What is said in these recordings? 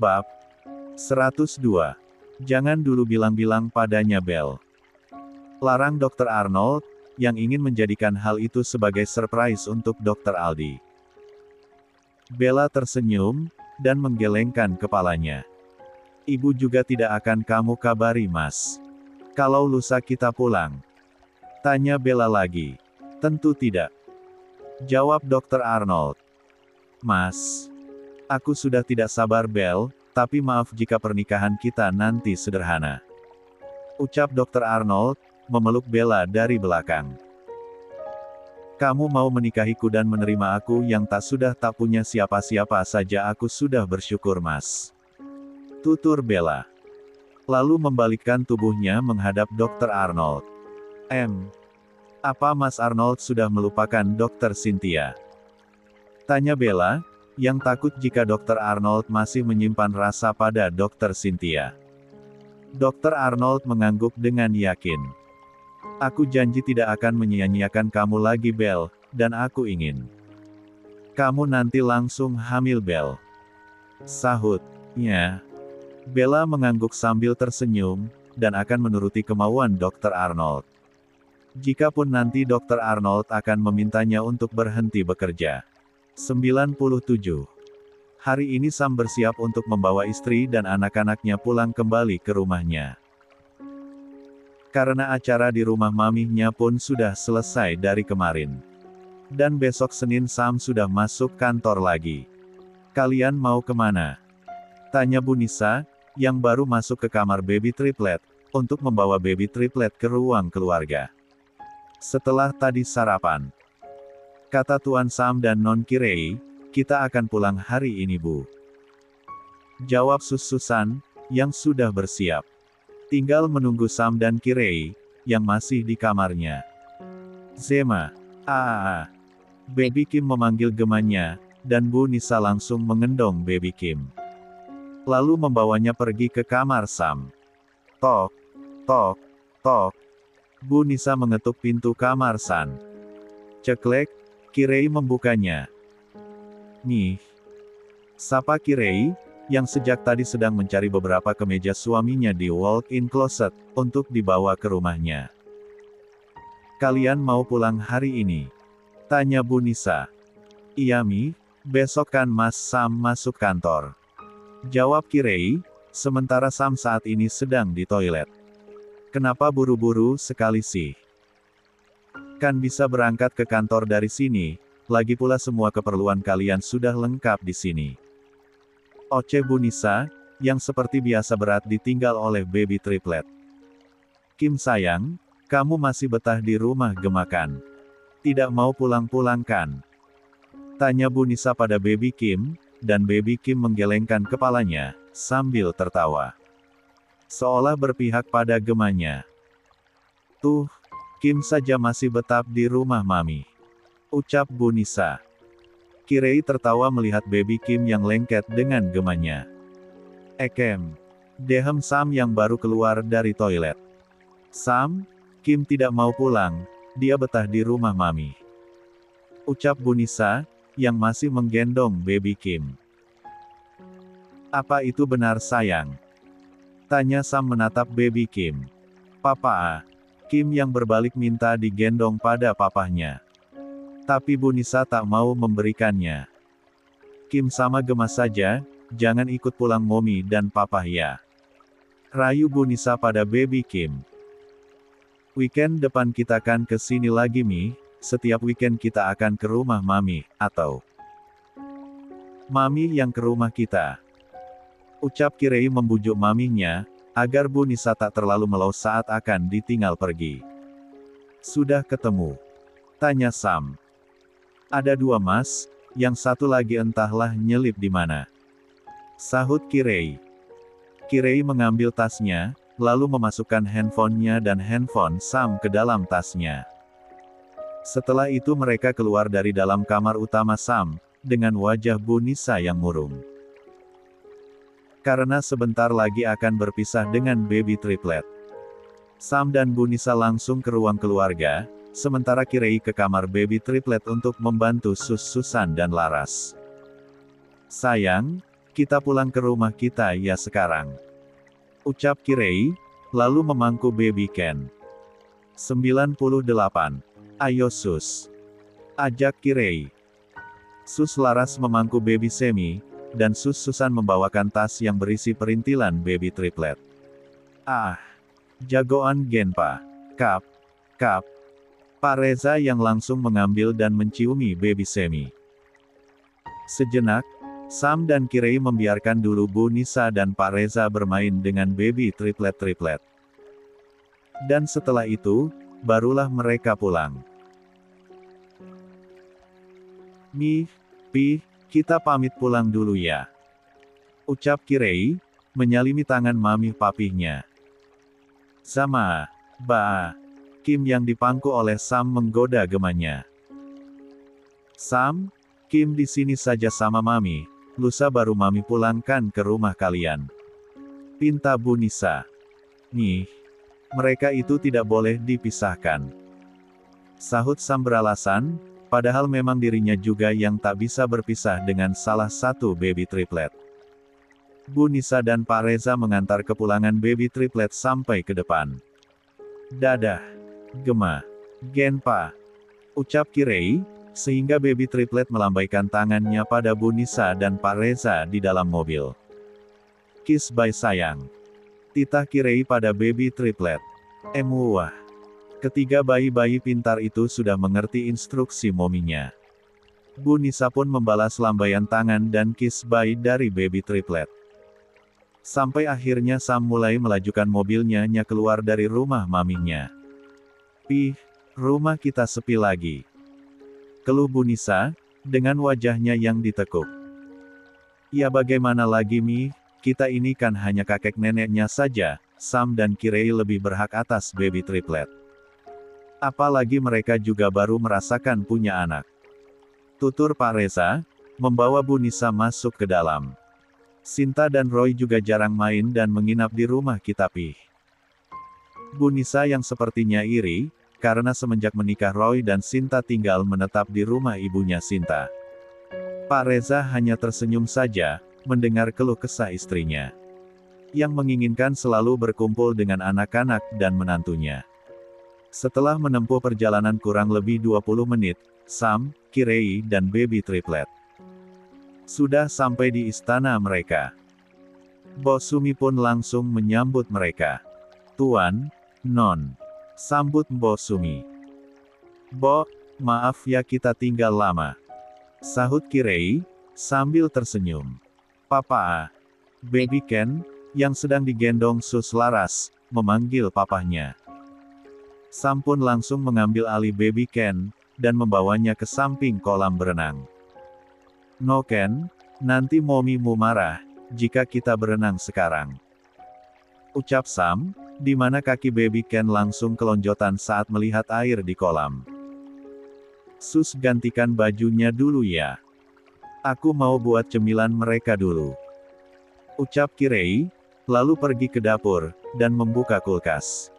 Bab 102. Jangan dulu bilang-bilang padanya Bel. Larang Dr. Arnold, yang ingin menjadikan hal itu sebagai surprise untuk Dr. Aldi. Bella tersenyum, dan menggelengkan kepalanya. Ibu juga tidak akan kamu kabari Mas. Kalau lusa kita pulang? Tanya Bella lagi. Tentu tidak. Jawab Dr. Arnold. Mas. Aku sudah tidak sabar Bel, tapi maaf jika pernikahan kita nanti sederhana. Ucap Dr. Arnold, memeluk Bella dari belakang. Kamu mau menikahiku dan menerima aku yang tak punya siapa-siapa saja, aku sudah bersyukur Mas. Tutur Bella. Lalu membalikkan tubuhnya menghadap Dr. Arnold. Apa Mas Arnold sudah melupakan Dr. Cynthia? Tanya Bella, yang takut jika Dr. Arnold masih menyimpan rasa pada Dr. Cynthia. Dr. Arnold mengangguk dengan yakin. Aku janji tidak akan menyia-nyiakan kamu lagi Bel, dan aku ingin kamu nanti langsung hamil Bel. Sahutnya. Bella mengangguk sambil tersenyum, dan akan menuruti kemauan Dr. Arnold. Jikapun nanti Dr. Arnold akan memintanya untuk berhenti bekerja. 97. Hari ini Sam bersiap untuk membawa istri dan anak-anaknya pulang kembali ke rumahnya. Karena acara di rumah mamihnya pun sudah selesai dari kemarin. Dan besok Senin Sam sudah masuk kantor lagi. Kalian mau kemana? Tanya Bu Nisa, yang baru masuk ke kamar baby triplet, untuk membawa baby triplet ke ruang keluarga. Setelah tadi sarapan. Kata Tuan Sam dan Non Kirei, kita akan pulang hari ini Bu. Jawab Susan, yang sudah bersiap. Tinggal menunggu Sam dan Kirei, yang masih di kamarnya. Zema. Baby Kim memanggil gemannya, dan Bu Nisa langsung mengendong baby Kim. Lalu membawanya pergi ke kamar Sam. Tok, tok, tok. Bu Nisa mengetuk pintu kamar San. Ceklek, Kirei membukanya. Nih. Sapa Kirei, yang sejak tadi sedang mencari beberapa kemeja suaminya di walk-in closet, untuk dibawa ke rumahnya. Kalian mau pulang hari ini? Tanya Bu Nisa. Iya Mi, besok kan Mas Sam masuk kantor. Jawab Kirei, sementara Sam saat ini sedang di toilet. Kenapa buru-buru sekali sih? Kan bisa berangkat ke kantor dari sini, lagi pula semua keperluan kalian sudah lengkap di sini. Oce Bu Nisa, yang seperti biasa berat ditinggal oleh baby triplet. Kim sayang, kamu masih betah di rumah gemakan. Tidak mau pulang-pulang kan? Tanya Bu Nisa pada baby Kim, dan baby Kim menggelengkan kepalanya, sambil tertawa. Seolah berpihak pada gemannya. Tuh, Kim saja masih betah di rumah Mami. Ucap Bu Nisa. Kirei tertawa melihat baby Kim yang lengket dengan gemannya. Dehem Sam yang baru keluar dari toilet. Sam, Kim tidak mau pulang, dia betah di rumah Mami. Ucap Bu Nisa, yang masih menggendong baby Kim. Apa itu benar sayang? Tanya Sam menatap baby Kim. Papa, Kim yang berbalik minta digendong pada papahnya. Tapi Bu Nisa tak mau memberikannya. Kim sama gemas saja, jangan ikut pulang Momi dan Papa ya. Rayu Bu Nisa pada baby Kim. Weekend depan kita kan ke sini lagi Mi. Setiap weekend kita akan ke rumah Mami, atau Mami yang ke rumah kita. Ucap Kirei membujuk maminya, agar Bu Nisa tak terlalu melau saat akan ditinggal pergi. Sudah ketemu? Tanya Sam. Ada dua Mas, yang satu lagi entahlah nyelip di mana. Sahut Kirei. Kirei mengambil tasnya, lalu memasukkan handphonenya dan handphone Sam ke dalam tasnya. Setelah itu mereka keluar dari dalam kamar utama Sam, dengan wajah Bu Nisa yang murung. Karena sebentar lagi akan berpisah dengan baby triplet. Sam dan Bu Nisa langsung ke ruang keluarga, sementara Kirei ke kamar baby triplet untuk membantu Susan dan Laras. Sayang, kita pulang ke rumah kita ya sekarang. Ucap Kirei, lalu memangku baby Ken. 98. Ayo Sus. Ajak Kirei. Sus laras memangku baby Semi, dan Sus-Susan membawakan tas yang berisi perintilan baby triplet. Ah, jagoan Genpa. Kap, kap. Pak Reza yang langsung mengambil dan menciumi baby Semi. Sejenak, Sam dan Kirei membiarkan dulu Bu Nisa dan Pak Reza bermain dengan baby triplet-triplet. Dan setelah itu, barulah mereka pulang. Nih, Pi, kita pamit pulang dulu ya. Ucap Kirei, menyalimi tangan mami papihnya. Sama, Ba. Kim yang dipangku oleh Sam menggoda gemanya. Sam, Kim di sini saja sama mami, lusa baru mami pulangkan ke rumah kalian. Pinta Bu Nisa. Nih, mereka itu tidak boleh dipisahkan. Sahut Sam beralasan, padahal memang dirinya juga yang tak bisa berpisah dengan salah satu baby triplet. Bu Nisa dan Pak Reza mengantar kepulangan baby triplet sampai ke depan. Dadah. Gema. Genpa. Ucap Kirei, sehingga baby triplet melambaikan tangannya pada Bu Nisa dan Pak Reza di dalam mobil. Kiss bye sayang. Titah Kirei pada baby triplet. Wah. Ketiga bayi-bayi pintar itu sudah mengerti instruksi mominya. Bu Nisa pun membalas lambaian tangan dan kiss bye dari baby triplet. Sampai akhirnya Sam mulai melajukan mobilnya keluar dari rumah maminya. Pi, rumah kita sepi lagi. Keluh Bu Nisa, dengan wajahnya yang ditekuk. Ya bagaimana lagi Mi, kita ini kan hanya kakek neneknya saja, Sam dan Kirei lebih berhak atas baby triplet. Apalagi mereka juga baru merasakan punya anak. Tutur Pak Reza, membawa Bu Nisa masuk ke dalam. Sinta dan Roy juga jarang main dan menginap di rumah kita Pi. Bu Nisa yang sepertinya iri, karena semenjak menikah Roy dan Sinta tinggal menetap di rumah ibunya Sinta. Pak Reza hanya tersenyum saja, mendengar keluh kesah istrinya. Yang menginginkan selalu berkumpul dengan anak-anak dan menantunya. Setelah menempuh perjalanan kurang lebih 20 menit, Sam, Kirei dan baby triplet sudah sampai di istana mereka. Bos Sumi pun langsung menyambut mereka. Tuan, Non. Sambut Mbok Sumi. Bo, maaf ya kita tinggal lama. Sahut Kirei, sambil tersenyum. Papa, baby Ken, yang sedang digendong Sus laras, memanggil papahnya. Sam pun langsung mengambil alih baby Ken, dan membawanya ke samping kolam berenang. No Ken, nanti momimu marah, jika kita berenang sekarang. Ucap Sam, di mana kaki baby Ken langsung kelonjotan saat melihat air di kolam. Sus gantikan bajunya dulu ya. Aku mau buat cemilan mereka dulu. Ucap Kirei, lalu pergi ke dapur, dan membuka kulkas.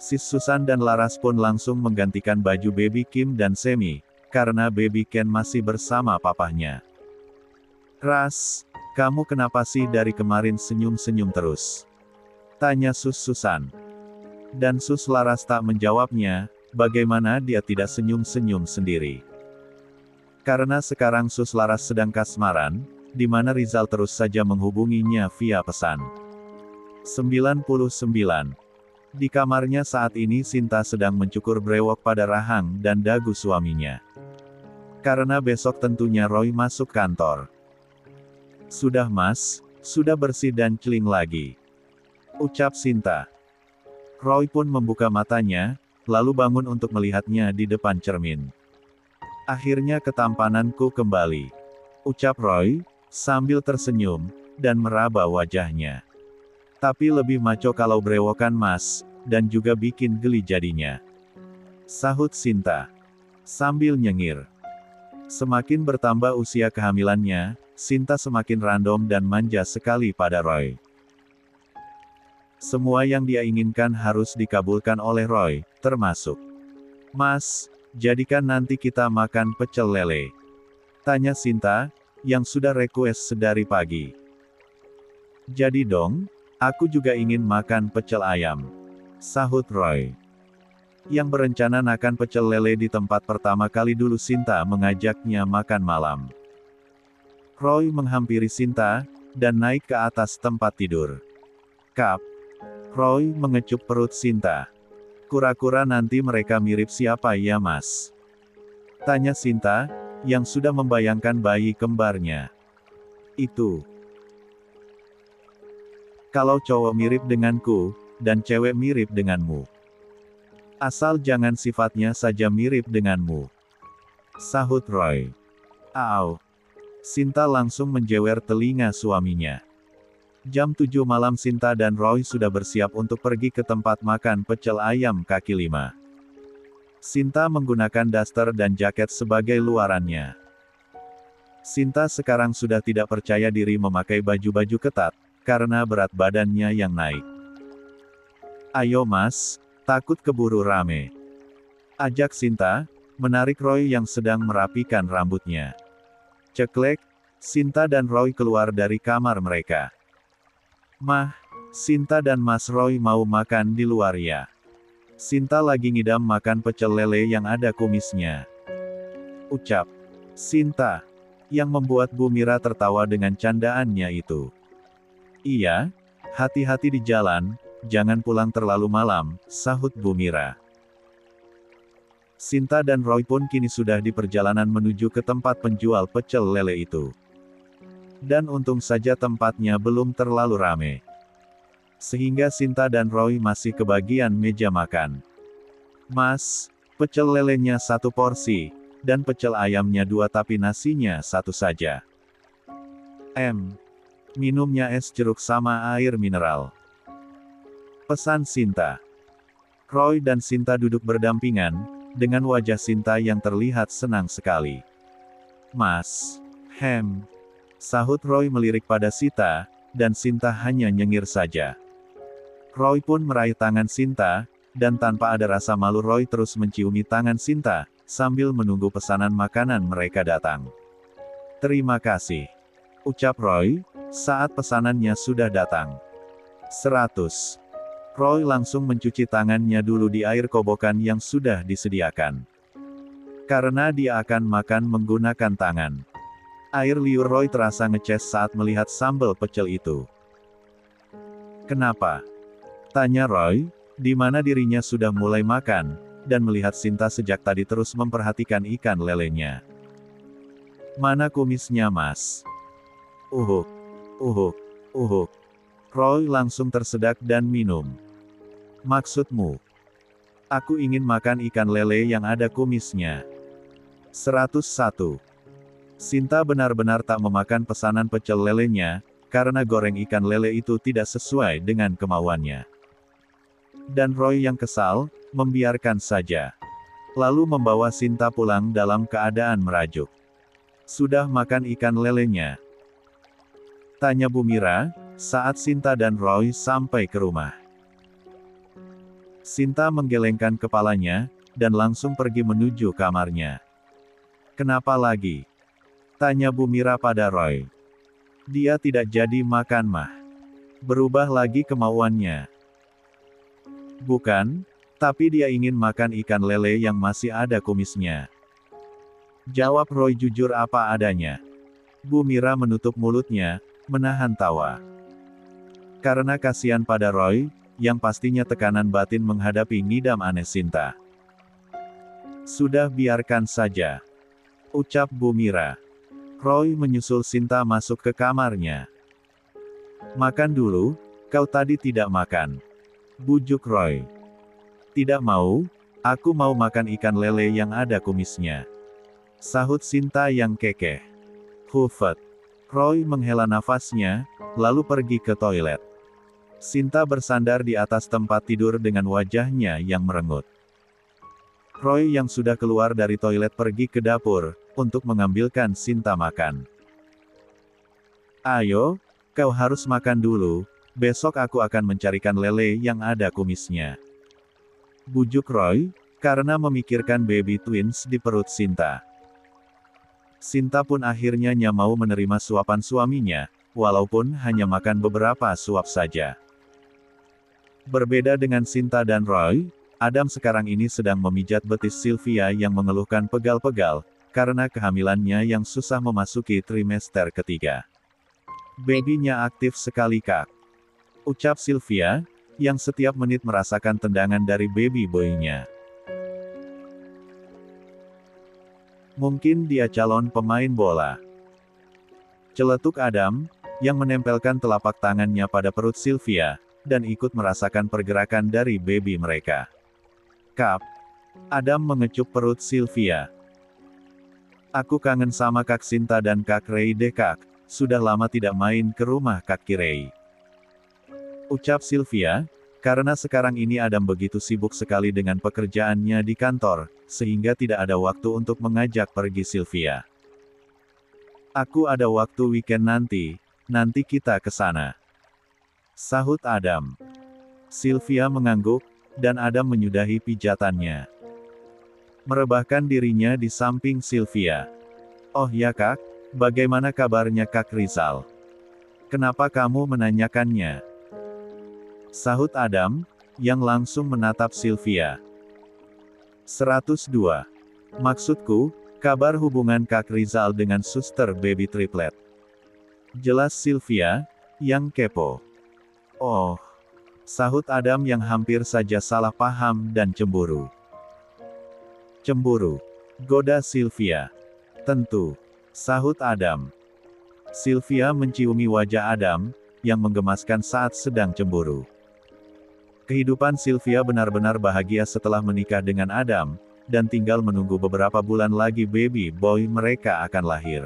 Sis Susan dan Laras pun langsung menggantikan baju baby Kim dan Semi, karena baby Ken masih bersama papahnya. Ras, kamu kenapa sih dari kemarin senyum-senyum terus? Tanya Sus Susan. Dan Sus Laras tak menjawabnya, bagaimana dia tidak senyum-senyum sendiri. Karena sekarang Sus Laras sedang kasmaran, di mana Rizal terus saja menghubunginya via pesan. 99. Di kamarnya saat ini Sinta sedang mencukur brewok pada rahang dan dagu suaminya. Karena besok tentunya Roy masuk kantor. Sudah Mas, sudah bersih dan celing lagi. Ucap Sinta. Roy pun membuka matanya, lalu bangun untuk melihatnya di depan cermin. Akhirnya ketampananku kembali. Ucap Roy, sambil tersenyum, dan meraba wajahnya. Tapi lebih maco kalau brewokan Mas, dan juga bikin geli jadinya. Sahut Sinta. Sambil nyengir. Semakin bertambah usia kehamilannya, Sinta semakin random dan manja sekali pada Roy. Semua yang dia inginkan harus dikabulkan oleh Roy, termasuk. Mas, jadikan nanti kita makan pecel lele. Tanya Sinta, yang sudah request sedari pagi. Jadi dong, aku juga ingin makan pecel ayam, sahut Roy. Yang berencana makan pecel lele di tempat pertama kali dulu Sinta mengajaknya makan malam. Roy menghampiri Sinta, dan naik ke atas tempat tidur. Kap. Roy mengecup perut Sinta. Kura-kura nanti mereka mirip siapa ya mas? Tanya Sinta, yang sudah membayangkan bayi kembarnya. Itu. Kalau cowok mirip denganku, dan cewek mirip denganmu. Asal jangan sifatnya saja mirip denganmu. Sahut Roy. Au. Sinta langsung menjewer telinga suaminya. Jam 7 malam Sinta dan Roy sudah bersiap untuk pergi ke tempat makan pecel ayam kaki lima. Sinta menggunakan daster dan jaket sebagai luarannya. Sinta sekarang sudah tidak percaya diri memakai baju-baju ketat, karena berat badannya yang naik. Ayo mas, takut keburu rame. Ajak Sinta, menarik Roy yang sedang merapikan rambutnya. Ceklek, Sinta dan Roy keluar dari kamar mereka. Mah, Sinta dan Mas Roy mau makan di luar ya. Sinta lagi ngidam makan pecel lele yang ada kumisnya. Ucap Sinta, yang membuat Bu Mira tertawa dengan candaannya itu. Iya, hati-hati di jalan, jangan pulang terlalu malam, sahut Bu Mira. Sinta dan Roy pun kini sudah di perjalanan menuju ke tempat penjual pecel lele itu. Dan untung saja tempatnya belum terlalu rame. Sehingga Sinta dan Roy masih kebagian meja makan. Mas, pecel lelenya 1 porsi, dan pecel ayamnya 2 tapi nasinya 1 saja. Minumnya es jeruk sama air mineral. Pesan Sinta. Roy dan Sinta duduk berdampingan, dengan wajah Sinta yang terlihat senang sekali. Mas, sahut Roy melirik pada Sinta, dan Sinta hanya nyengir saja. Roy pun meraih tangan Sinta, dan tanpa ada rasa malu Roy terus menciumi tangan Sinta, sambil menunggu pesanan makanan mereka datang. Terima kasih. Ucap Roy, saat pesanannya sudah datang. 100. Roy langsung mencuci tangannya dulu di air kobokan yang sudah disediakan. Karena dia akan makan menggunakan tangan. Air liur Roy terasa ngeces saat melihat sambal pecel itu. Kenapa? Tanya Roy, di mana dirinya sudah mulai makan, dan melihat Sinta sejak tadi terus memperhatikan ikan lelenya. Mana kumisnya mas? Uhuk. Roy langsung tersedak dan minum. Maksudmu? Aku ingin makan ikan lele yang ada kumisnya. 101. Sinta benar-benar tak memakan pesanan pecel lelenya, karena goreng ikan lele itu tidak sesuai dengan kemauannya. Dan Roy yang kesal, membiarkan saja. Lalu membawa Sinta pulang dalam keadaan merajuk. Sudah makan ikan lelenya? Tanya Bu Mira, saat Sinta dan Roy sampai ke rumah. Sinta menggelengkan kepalanya, dan langsung pergi menuju kamarnya. Kenapa lagi? Tanya Bu Mira pada Roy. Dia tidak jadi makan mah. Berubah lagi kemauannya. Bukan, tapi dia ingin makan ikan lele yang masih ada kumisnya. Jawab Roy jujur apa adanya. Bu Mira menutup mulutnya, menahan tawa. Karena kasihan pada Roy, yang pastinya tekanan batin menghadapi ngidam aneh Sinta. Sudah biarkan saja. Ucap Bu Mira. Roy menyusul Sinta masuk ke kamarnya. Makan dulu, kau tadi tidak makan. Bujuk Roy. Tidak mau, aku mau makan ikan lele yang ada kumisnya. Sahut Sinta yang kekeh. Hufet. Roy menghela nafasnya, lalu pergi ke toilet. Sinta bersandar di atas tempat tidur dengan wajahnya yang merengut. Roy yang sudah keluar dari toilet pergi ke dapur, untuk mengambilkan Sinta makan. Ayo, kau harus makan dulu, besok aku akan mencarikan lele yang ada kumisnya. Bujuk Roy, karena memikirkan baby twins di perut Sinta. Sinta pun akhirnya mau menerima suapan suaminya, walaupun hanya makan beberapa suap saja. Berbeda dengan Sinta dan Roy, Adam sekarang ini sedang memijat betis Sylvia yang mengeluhkan pegal-pegal, karena kehamilannya yang susah memasuki trimester ketiga. Babynya aktif sekali kak. Ucap Sylvia, yang setiap menit merasakan tendangan dari baby boy-nya. Mungkin dia calon pemain bola. Celetuk Adam, yang menempelkan telapak tangannya pada perut Sylvia, dan ikut merasakan pergerakan dari baby mereka. Kap. Adam mengecup perut Sylvia. Aku kangen sama Kak Sinta dan Kak Ray deh kak, sudah lama tidak main ke rumah Kak Kirei. Ucap Sylvia, karena sekarang ini Adam begitu sibuk sekali dengan pekerjaannya di kantor, sehingga tidak ada waktu untuk mengajak pergi Sylvia. Aku ada waktu weekend nanti kita ke sana. Sahut Adam. Sylvia mengangguk, dan Adam menyudahi pijatannya. Merebahkan dirinya di samping Sylvia. Oh ya kak, bagaimana kabarnya Kak Rizal? Kenapa kamu menanyakannya? Sahut Adam, yang langsung menatap Sylvia. 102. Maksudku, kabar hubungan Kak Rizal dengan suster baby triplet. Jelas Sylvia, yang kepo. Oh. Sahut Adam yang hampir saja salah paham dan cemburu. Cemburu. Goda Sylvia. Tentu. Sahut Adam. Sylvia menciumi wajah Adam, yang menggemaskan saat sedang cemburu. Kehidupan Sylvia benar-benar bahagia setelah menikah dengan Adam, dan tinggal menunggu beberapa bulan lagi baby boy mereka akan lahir.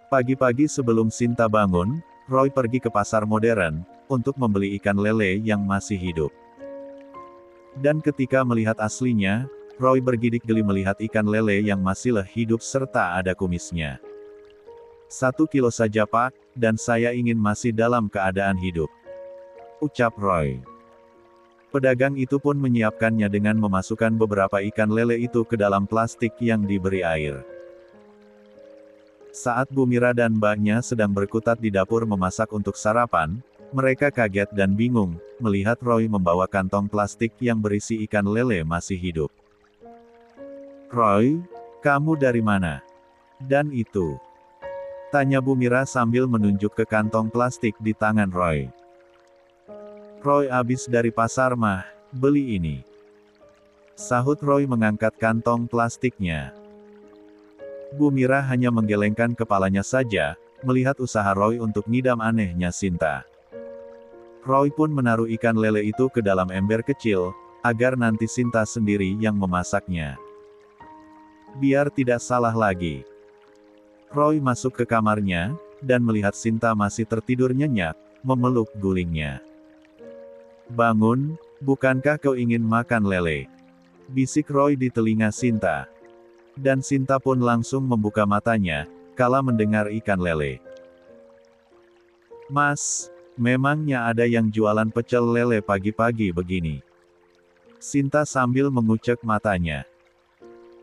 Pagi-pagi sebelum Sinta bangun, Roy pergi ke pasar modern, untuk membeli ikan lele yang masih hidup. Dan ketika melihat aslinya, Roy bergidik geli melihat ikan lele yang masih hidup serta ada kumisnya. 1 kilo saja pak, dan saya ingin masih dalam keadaan hidup. Ucap Roy. Pedagang itu pun menyiapkannya dengan memasukkan beberapa ikan lele itu ke dalam plastik yang diberi air. Saat Bu Mira dan mbaknya sedang berkutat di dapur memasak untuk sarapan, mereka kaget dan bingung, melihat Roy membawa kantong plastik yang berisi ikan lele masih hidup. Roy, kamu dari mana? Dan itu? Tanya Bu Mira sambil menunjuk ke kantong plastik di tangan Roy. Roy abis dari pasar mah, beli ini. Sahut Roy mengangkat kantong plastiknya. Bu Mira hanya menggelengkan kepalanya saja, melihat usaha Roy untuk ngidam anehnya Sinta. Roy pun menaruh ikan lele itu ke dalam ember kecil, agar nanti Sinta sendiri yang memasaknya. Biar tidak salah lagi. Roy masuk ke kamarnya, dan melihat Sinta masih tertidur nyenyak, memeluk gulingnya. Bangun, bukankah kau ingin makan lele? Bisik Roy di telinga Sinta. Dan Sinta pun langsung membuka matanya, kala mendengar ikan lele. Mas, memangnya ada yang jualan pecel lele pagi-pagi begini? Sinta sambil mengucek matanya.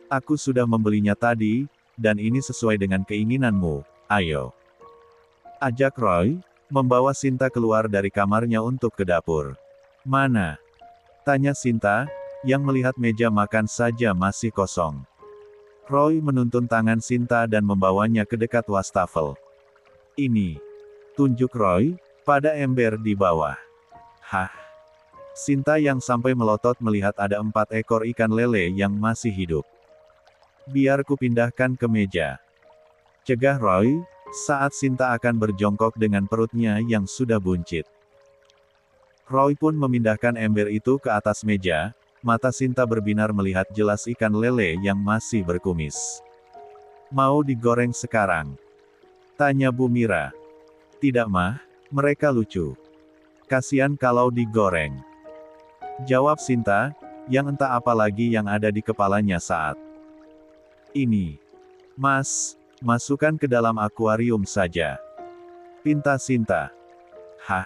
Aku sudah membelinya tadi, dan ini sesuai dengan keinginanmu, ayo. Ajak Roy, membawa Sinta keluar dari kamarnya untuk ke dapur. Mana? Tanya Sinta, yang melihat meja makan saja masih kosong. Roy menuntun tangan Sinta dan membawanya ke dekat wastafel. Ini. Tunjuk Roy, pada ember di bawah. Hah? Sinta yang sampai melotot melihat ada 4 ekor ikan lele yang masih hidup. Biar kupindahkan ke meja. Cegah Roy, saat Sinta akan berjongkok dengan perutnya yang sudah buncit. Roy pun memindahkan ember itu ke atas meja, mata Sinta berbinar melihat jelas ikan lele yang masih berkumis. Mau digoreng sekarang? Tanya Bu Mira. Tidak mah, mereka lucu. Kasian kalau digoreng. Jawab Sinta, yang entah apa lagi yang ada di kepalanya saat ini. Mas, masukkan ke dalam akuarium saja. Pinta Sinta. Hah?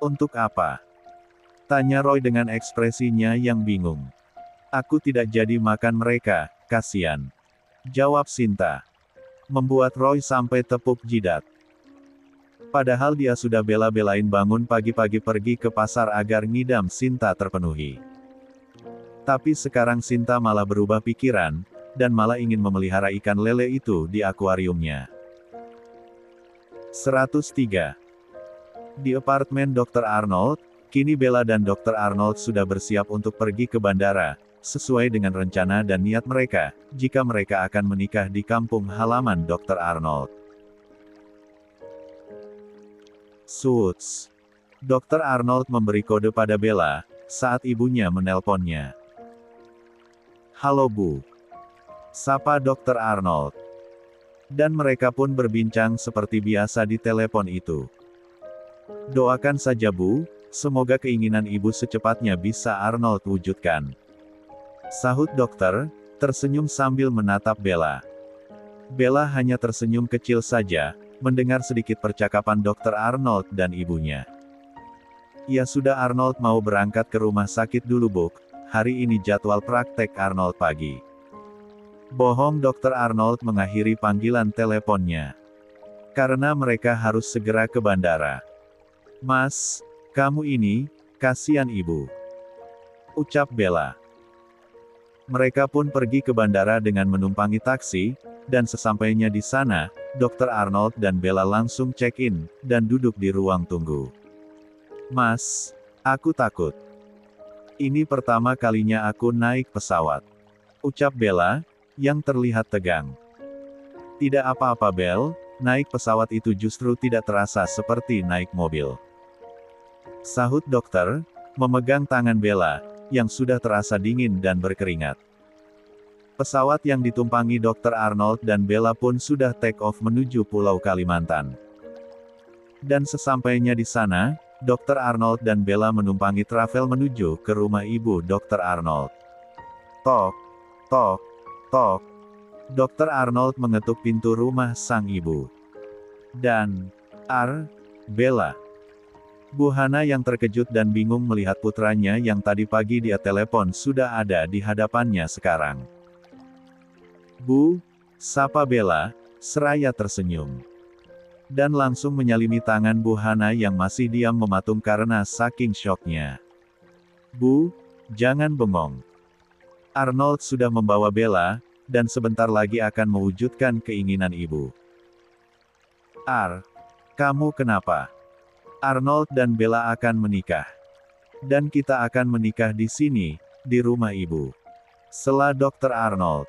Untuk apa? Tanya Roy dengan ekspresinya yang bingung. Aku tidak jadi makan mereka, kasihan. Jawab Sinta. membuat Roy sampai tepuk jidat. Padahal dia sudah bela-belain bangun pagi-pagi pergi ke pasar agar ngidam Sinta terpenuhi. Tapi sekarang Sinta malah berubah pikiran, dan malah ingin memelihara ikan lele itu di akuariumnya. 103. Di apartemen Dr. Arnold, kini Bella dan Dr. Arnold sudah bersiap untuk pergi ke bandara, sesuai dengan rencana dan niat mereka, jika mereka akan menikah di kampung halaman Dr. Arnold. Suits. Dr. Arnold memberi kode pada Bella, saat ibunya menelponnya. "Halo Bu," sapa Dr. Arnold. Dan mereka pun berbincang seperti biasa di telepon itu. "Doakan saja Bu, semoga keinginan ibu secepatnya bisa Arnold wujudkan," sahut dokter, tersenyum sambil menatap Bella. Bella hanya tersenyum kecil saja, mendengar sedikit percakapan Dr. Arnold dan ibunya. "Ya sudah, Arnold mau berangkat ke rumah sakit dulu Bu, hari ini jadwal praktek Arnold pagi." Bohong, Dr. Arnold mengakhiri panggilan teleponnya. Karena mereka harus segera ke bandara. "Mas, kamu ini, kasihan ibu," ucap Bella. Mereka pun pergi ke bandara dengan menumpangi taksi, dan sesampainya di sana, Dr. Arnold dan Bella langsung check-in, dan duduk di ruang tunggu. "Mas, aku takut. Ini pertama kalinya aku naik pesawat," ucap Bella, yang terlihat tegang. "Tidak apa-apa Bel, naik pesawat itu justru tidak terasa seperti naik mobil," sahut dokter, memegang tangan Bella, yang sudah terasa dingin dan berkeringat. Pesawat yang ditumpangi Dr. Arnold dan Bella pun sudah take off menuju Pulau Kalimantan. Dan sesampainya di sana, Dr. Arnold dan Bella menumpangi travel menuju ke rumah ibu Dr. Arnold. Tok, tok, tok. Dr. Arnold mengetuk pintu rumah sang ibu. Dan, Bella. Bu Hana yang terkejut dan bingung melihat putranya yang tadi pagi dia telepon sudah ada di hadapannya sekarang. "Bu," sapa Bella, seraya tersenyum. Dan langsung menyalimi tangan Bu Hana yang masih diam mematung karena saking syoknya. "Bu, jangan bengong. Arnold sudah membawa Bella, dan sebentar lagi akan mewujudkan keinginan ibu." Kamu kenapa?" "Arnold dan Bella akan menikah. Dan kita akan menikah di sini, di rumah ibu," sela Dr. Arnold,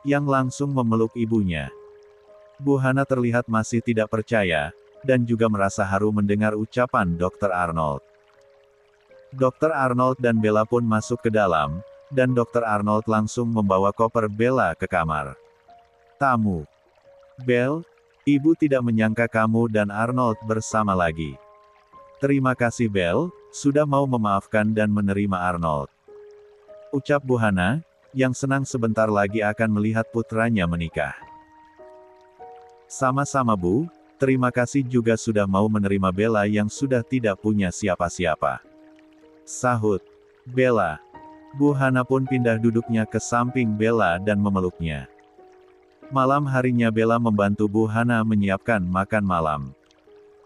yang langsung memeluk ibunya. Bu Hana terlihat masih tidak percaya, dan juga merasa haru mendengar ucapan Dr. Arnold. Dr. Arnold dan Bella pun masuk ke dalam, dan Dr. Arnold langsung membawa koper Bella ke kamar. "Tamu. Bel, ibu tidak menyangka kamu dan Arnold bersama lagi. Terima kasih Bel, sudah mau memaafkan dan menerima Arnold," ucap Bu Hana, yang senang sebentar lagi akan melihat putranya menikah. "Sama-sama Bu, terima kasih juga sudah mau menerima Bella yang sudah tidak punya siapa-siapa," sahut Bella. Bu Hana pun pindah duduknya ke samping Bella dan memeluknya. Malam harinya Bella membantu Bu Hana menyiapkan makan malam.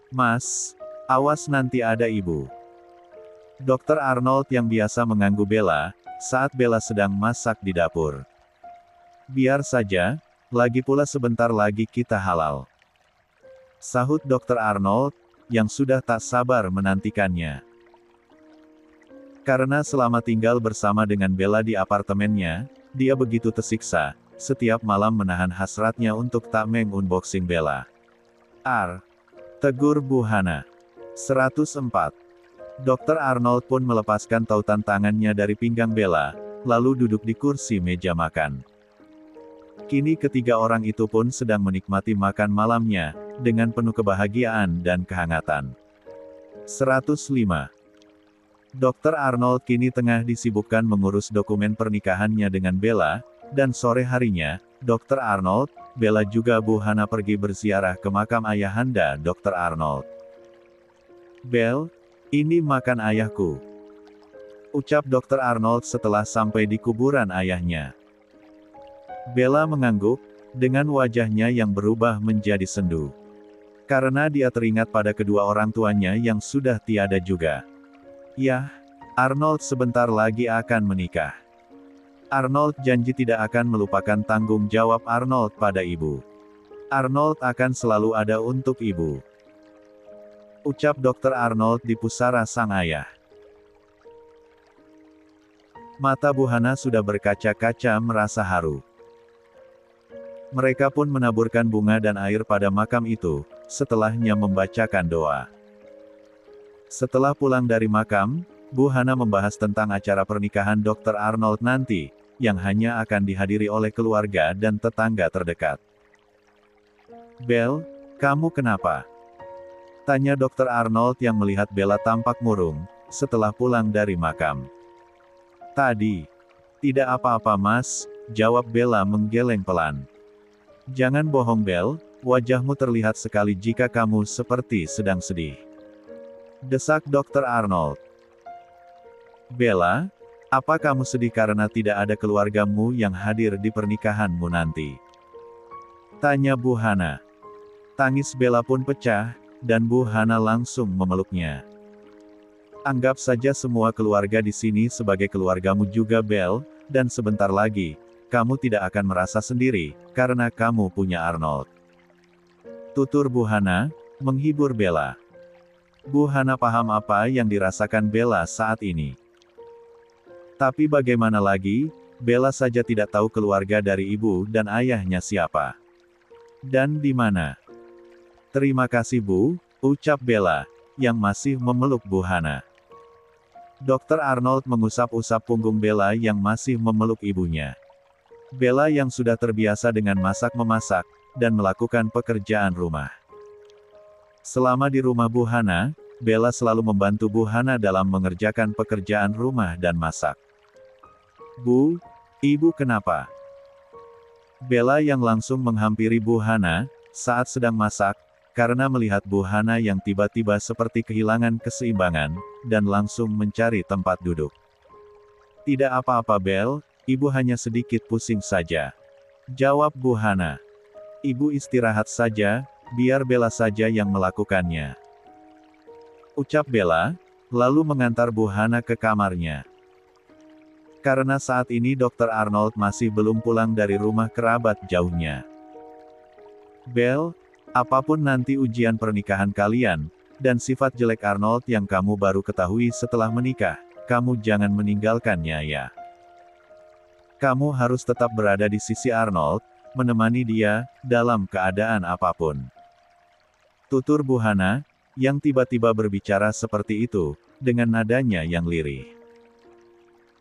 "Mas, awas nanti ada ibu," Dr. Arnold yang biasa mengganggu Bella, saat Bella sedang masak di dapur. "Biar saja, lagi pula sebentar lagi kita halal," sahut Dr. Arnold, yang sudah tak sabar menantikannya. Karena selama tinggal bersama dengan Bella di apartemennya, dia begitu tersiksa, setiap malam menahan hasratnya untuk tak mengunboxing Bella. Tegur Bu Hana. 104. Dr. Arnold pun melepaskan tautan tangannya dari pinggang Bella, lalu duduk di kursi meja makan. Kini ketiga orang itu pun sedang menikmati makan malamnya, dengan penuh kebahagiaan dan kehangatan. 105. Dr. Arnold kini tengah disibukkan mengurus dokumen pernikahannya dengan Bella, dan sore harinya, Dr. Arnold, Bella juga Bu Hana pergi berziarah ke makam ayahanda Dr. Arnold. "Bel, ini makan ayahku," ucap Dr. Arnold setelah sampai di kuburan ayahnya. Bella mengangguk, dengan wajahnya yang berubah menjadi sendu. Karena dia teringat pada kedua orang tuanya yang sudah tiada juga. Yah, Arnold sebentar lagi akan menikah. Arnold janji tidak akan melupakan tanggung jawab Arnold pada ibu. Arnold akan selalu ada untuk ibu. Ucap Dr. Arnold di pusara sang ayah. Mata Bu Hana sudah berkaca-kaca merasa haru. Mereka pun menaburkan bunga dan air pada makam itu, setelahnya membacakan doa. Setelah pulang dari makam, Bu Hana membahas tentang acara pernikahan Dr. Arnold nanti, yang hanya akan dihadiri oleh keluarga dan tetangga terdekat. Bel, kamu kenapa? Tanya Dr. Arnold yang melihat Bella tampak murung, setelah pulang dari makam. Tadi. Tidak apa-apa mas, jawab Bella menggeleng pelan. Jangan bohong Bel, wajahmu terlihat sekali jika kamu seperti sedang sedih. Desak Dr. Arnold. Bella, apa kamu sedih karena tidak ada keluargamu yang hadir di pernikahanmu nanti? Tanya Bu Hana. Tangis Bella pun pecah, dan Bu Hana langsung memeluknya. Anggap saja semua keluarga di sini sebagai keluargamu juga Bel, dan sebentar lagi, kamu tidak akan merasa sendiri, karena kamu punya Arnold. Tutur Bu Hana, menghibur Bella. Bu Hana paham apa yang dirasakan Bella saat ini. Tapi bagaimana lagi, Bella saja tidak tahu keluarga dari ibu dan ayahnya siapa. Dan di mana. Terima kasih Bu, ucap Bella, yang masih memeluk Bu Hana. Dr. Arnold mengusap-usap punggung Bella yang masih memeluk ibunya. Bella yang sudah terbiasa dengan masak-memasak, dan melakukan pekerjaan rumah. Selama di rumah Bu Hana, Bella selalu membantu Bu Hana dalam mengerjakan pekerjaan rumah dan masak. Bu, ibu kenapa? Bella yang langsung menghampiri Bu Hana, saat sedang masak, karena melihat Bu Hana yang tiba-tiba seperti kehilangan keseimbangan, dan langsung mencari tempat duduk. Tidak apa-apa Bel, ibu hanya sedikit pusing saja. Jawab Bu Hana. Ibu istirahat saja, biar Bella saja yang melakukannya. Ucap Bella, lalu mengantar Bu Hana ke kamarnya. Karena saat ini Dr. Arnold masih belum pulang dari rumah kerabat jauhnya. Bel, apapun nanti ujian pernikahan kalian, dan sifat jelek Arnold yang kamu baru ketahui setelah menikah, kamu jangan meninggalkannya ya. Kamu harus tetap berada di sisi Arnold, menemani dia, dalam keadaan apapun. Tutur Bu Hana, yang tiba-tiba berbicara seperti itu, dengan nadanya yang lirih.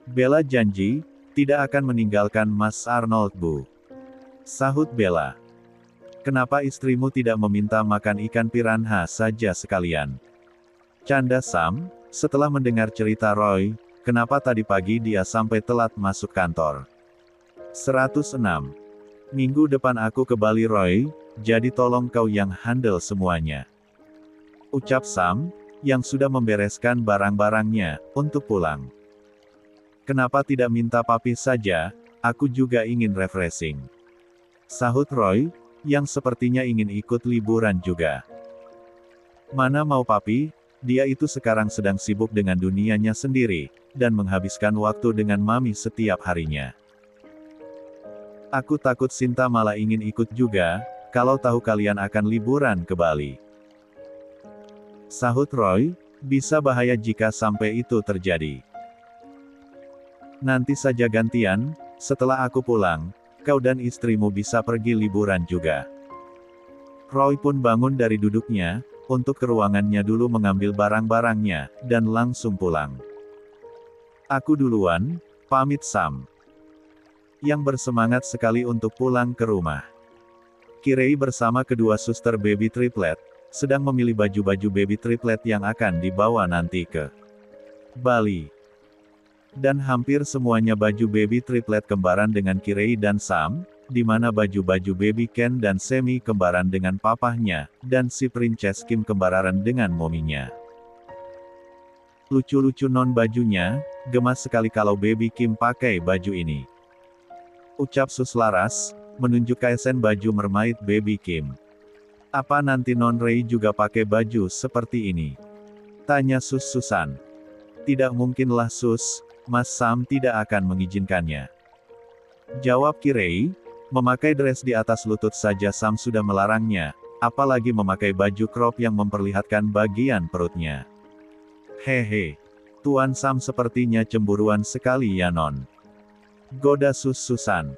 Bella janji, tidak akan meninggalkan Mas Arnold Bu. Sahut Bella. Kenapa istrimu tidak meminta makan ikan piranha saja sekalian? Canda Sam, setelah mendengar cerita Roy, kenapa tadi pagi dia sampai telat masuk kantor? 106. Minggu depan aku ke Bali Roy, jadi tolong kau yang handle semuanya. Ucap Sam, yang sudah membereskan barang-barangnya, untuk pulang. Kenapa tidak minta papi saja, aku juga ingin refreshing. Sahut Roy, yang sepertinya ingin ikut liburan juga. Mana mau papi, dia itu sekarang sedang sibuk dengan dunianya sendiri, dan menghabiskan waktu dengan mami setiap harinya. Aku takut Sinta malah ingin ikut juga, kalau tahu kalian akan liburan ke Bali. Sahut Roy, bisa bahaya jika sampai itu terjadi. Nanti saja gantian, setelah aku pulang, kau dan istrimu bisa pergi liburan juga. Roy pun bangun dari duduknya, untuk ke ruangannya dulu mengambil barang-barangnya, dan langsung pulang. Aku duluan, pamit Sam. Yang bersemangat sekali untuk pulang ke rumah. Kirei bersama kedua suster baby triplet, sedang memilih baju-baju baby triplet yang akan dibawa nanti ke Bali. Dan hampir semuanya baju baby triplet kembaran dengan Kirei dan Sam, di mana baju-baju baby Ken dan Semi kembaran dengan papahnya, dan si Princess Kim kembaran dengan mominya. Lucu-lucu non bajunya, gemas sekali kalau baby Kim pakai baju ini. Ucap Sus Laras, menunjuk kaisen baju mermaid Baby Kim. Apa nanti Non Ray juga pakai baju seperti ini? Tanya Susan. Tidak mungkinlah Sus, Mas Sam tidak akan mengizinkannya. Jawab Kirei, memakai dress di atas lutut saja Sam sudah melarangnya, apalagi memakai baju crop yang memperlihatkan bagian perutnya. Hehe, Tuan Sam sepertinya cemburuan sekali ya Non. Goda Susan.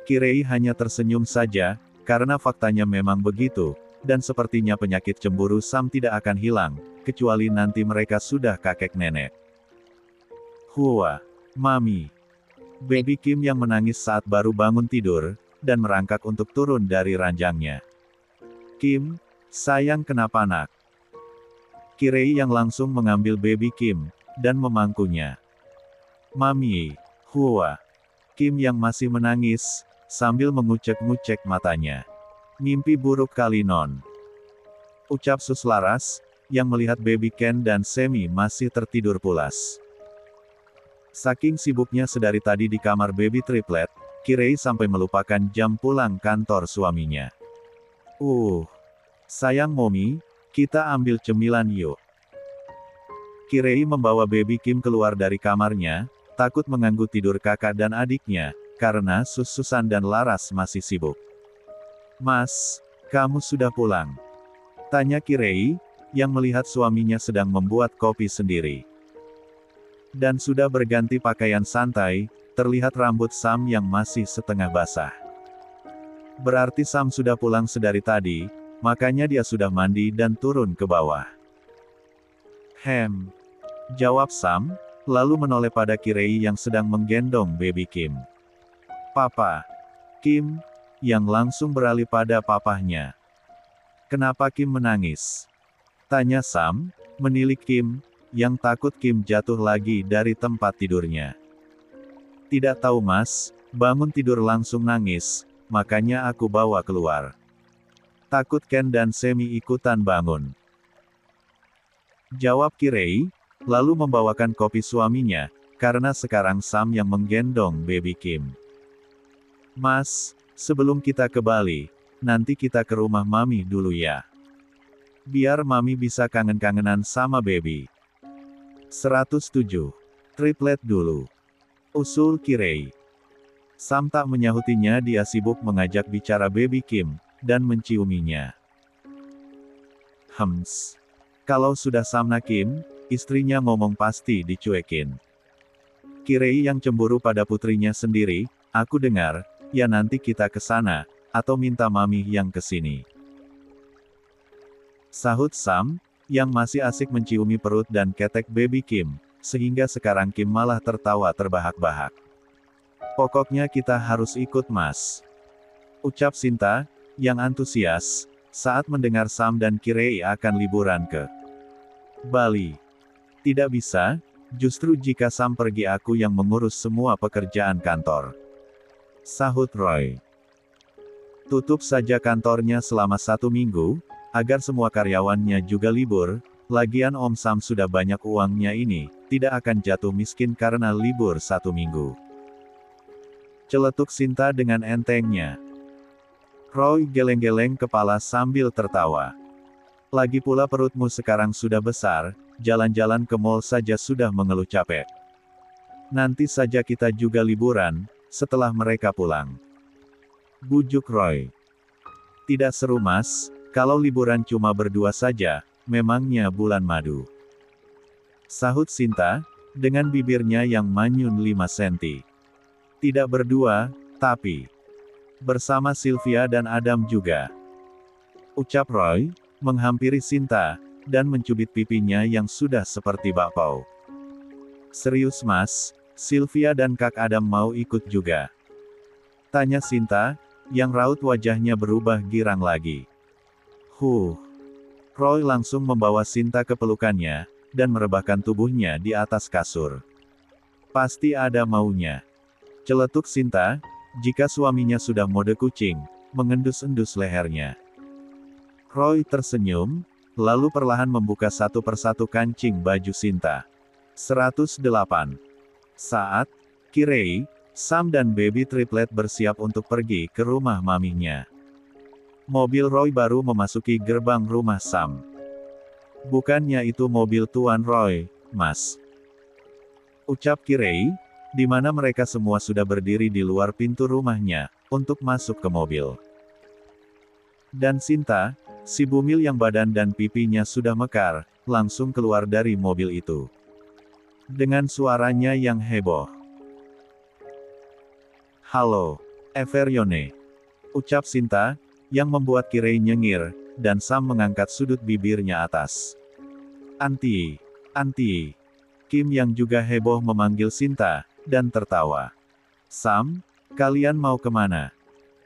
Kirei hanya tersenyum saja, karena faktanya memang begitu, dan sepertinya penyakit cemburu Sam tidak akan hilang, kecuali nanti mereka sudah kakek nenek. Hua, Mami. Baby Kim yang menangis saat baru bangun tidur, dan merangkak untuk turun dari ranjangnya. Kim, sayang kenapa nak? Kirei yang langsung mengambil Baby Kim, dan memangkunya. Mami, Hua. Kim yang masih menangis, sambil mengucek-ngucek matanya. Mimpi buruk kali Non. Ucap Sus Laras, yang melihat Baby Ken dan Semi masih tertidur pulas. Saking sibuknya sedari tadi di kamar Baby Triplet, Kirei sampai melupakan jam pulang kantor suaminya. Sayang Momi, kita ambil cemilan yuk. Kirei membawa Baby Kim keluar dari kamarnya, takut mengganggu tidur kakak dan adiknya, karena Susan dan Laras masih sibuk. Mas, kamu sudah pulang? Tanya Kirei, yang melihat suaminya sedang membuat kopi sendiri. Dan sudah berganti pakaian santai, terlihat rambut Sam yang masih setengah basah. Berarti Sam sudah pulang sedari tadi, makanya dia sudah mandi dan turun ke bawah. Jawab Sam, lalu menoleh pada Kirei yang sedang menggendong Baby Kim. Papa. Kim, yang langsung beralih pada papahnya. Kenapa Kim menangis? Tanya Sam, menilik Kim, yang takut Kim jatuh lagi dari tempat tidurnya. Tidak tahu Mas, bangun tidur langsung nangis, makanya aku bawa keluar. Takut Ken dan Semi ikutan bangun. Jawab Kirei, lalu membawakan kopi suaminya, karena sekarang Sam yang menggendong Baby Kim. Mas, sebelum kita ke Bali, nanti kita ke rumah Mami dulu ya. Biar Mami bisa kangen-kangenan sama Baby. 107. Triplet dulu. Usul Kirei. Sam tak menyahutinya, dia sibuk mengajak bicara Baby Kim, dan menciuminya. Kalau sudah Samna Kim, istrinya ngomong pasti dicuekin. Kirei yang cemburu pada putrinya sendiri, aku dengar, ya nanti kita ke sana, atau minta Mami yang ke sini. Sahut Sam, yang masih asik menciumi perut dan ketek Baby Kim, sehingga sekarang Kim malah tertawa terbahak-bahak. Pokoknya kita harus ikut Mas. Ucap Sinta, yang antusias, saat mendengar Sam dan Kirei akan liburan ke Bali. Tidak bisa, justru jika Sam pergi aku yang mengurus semua pekerjaan kantor. Sahut Roy. Tutup saja kantornya selama 1 minggu, agar semua karyawannya juga libur, lagian Om Sam sudah banyak uangnya ini, tidak akan jatuh miskin karena libur 1 minggu. Celetuk Sinta dengan entengnya. Roy geleng-geleng kepala sambil tertawa. Lagi pula perutmu sekarang sudah besar, jalan-jalan ke mall saja sudah mengeluh capek. Nanti saja kita juga liburan, setelah mereka pulang. Bujuk Roy. Tidak seru Mas, kalau liburan cuma berdua saja, memangnya bulan madu. Sahut Sinta, dengan bibirnya yang manyun 5 senti. Tidak berdua, tapi bersama Sylvia dan Adam juga. Ucap Roy, menghampiri Sinta, dan mencubit pipinya yang sudah seperti bakpao. Serius Mas, Sylvia dan Kak Adam mau ikut juga? Tanya Sinta, yang raut wajahnya berubah girang lagi. Roy langsung membawa Sinta ke pelukannya, dan merebahkan tubuhnya di atas kasur. Pasti ada maunya. Celetuk Sinta, jika suaminya sudah mode kucing, mengendus-endus lehernya. Roy tersenyum, lalu perlahan membuka satu persatu kancing baju Sinta. 108. Saat Kirei, Sam dan baby triplet bersiap untuk pergi ke rumah maminya. Mobil Roy baru memasuki gerbang rumah Sam. Bukannya itu mobil Tuan Roy, Mas. Ucap Kirei, di mana mereka semua sudah berdiri di luar pintu rumahnya, untuk masuk ke mobil. Dan Sinta, si bumil yang badan dan pipinya sudah mekar, langsung keluar dari mobil itu. Dengan suaranya yang heboh. "Halo, Everyone," ucap Sinta, yang membuat Kirei nyengir, dan Sam mengangkat sudut bibirnya atas. "Anti, Anti." Kim yang juga heboh memanggil Sinta, dan tertawa. "Sam, kalian mau kemana?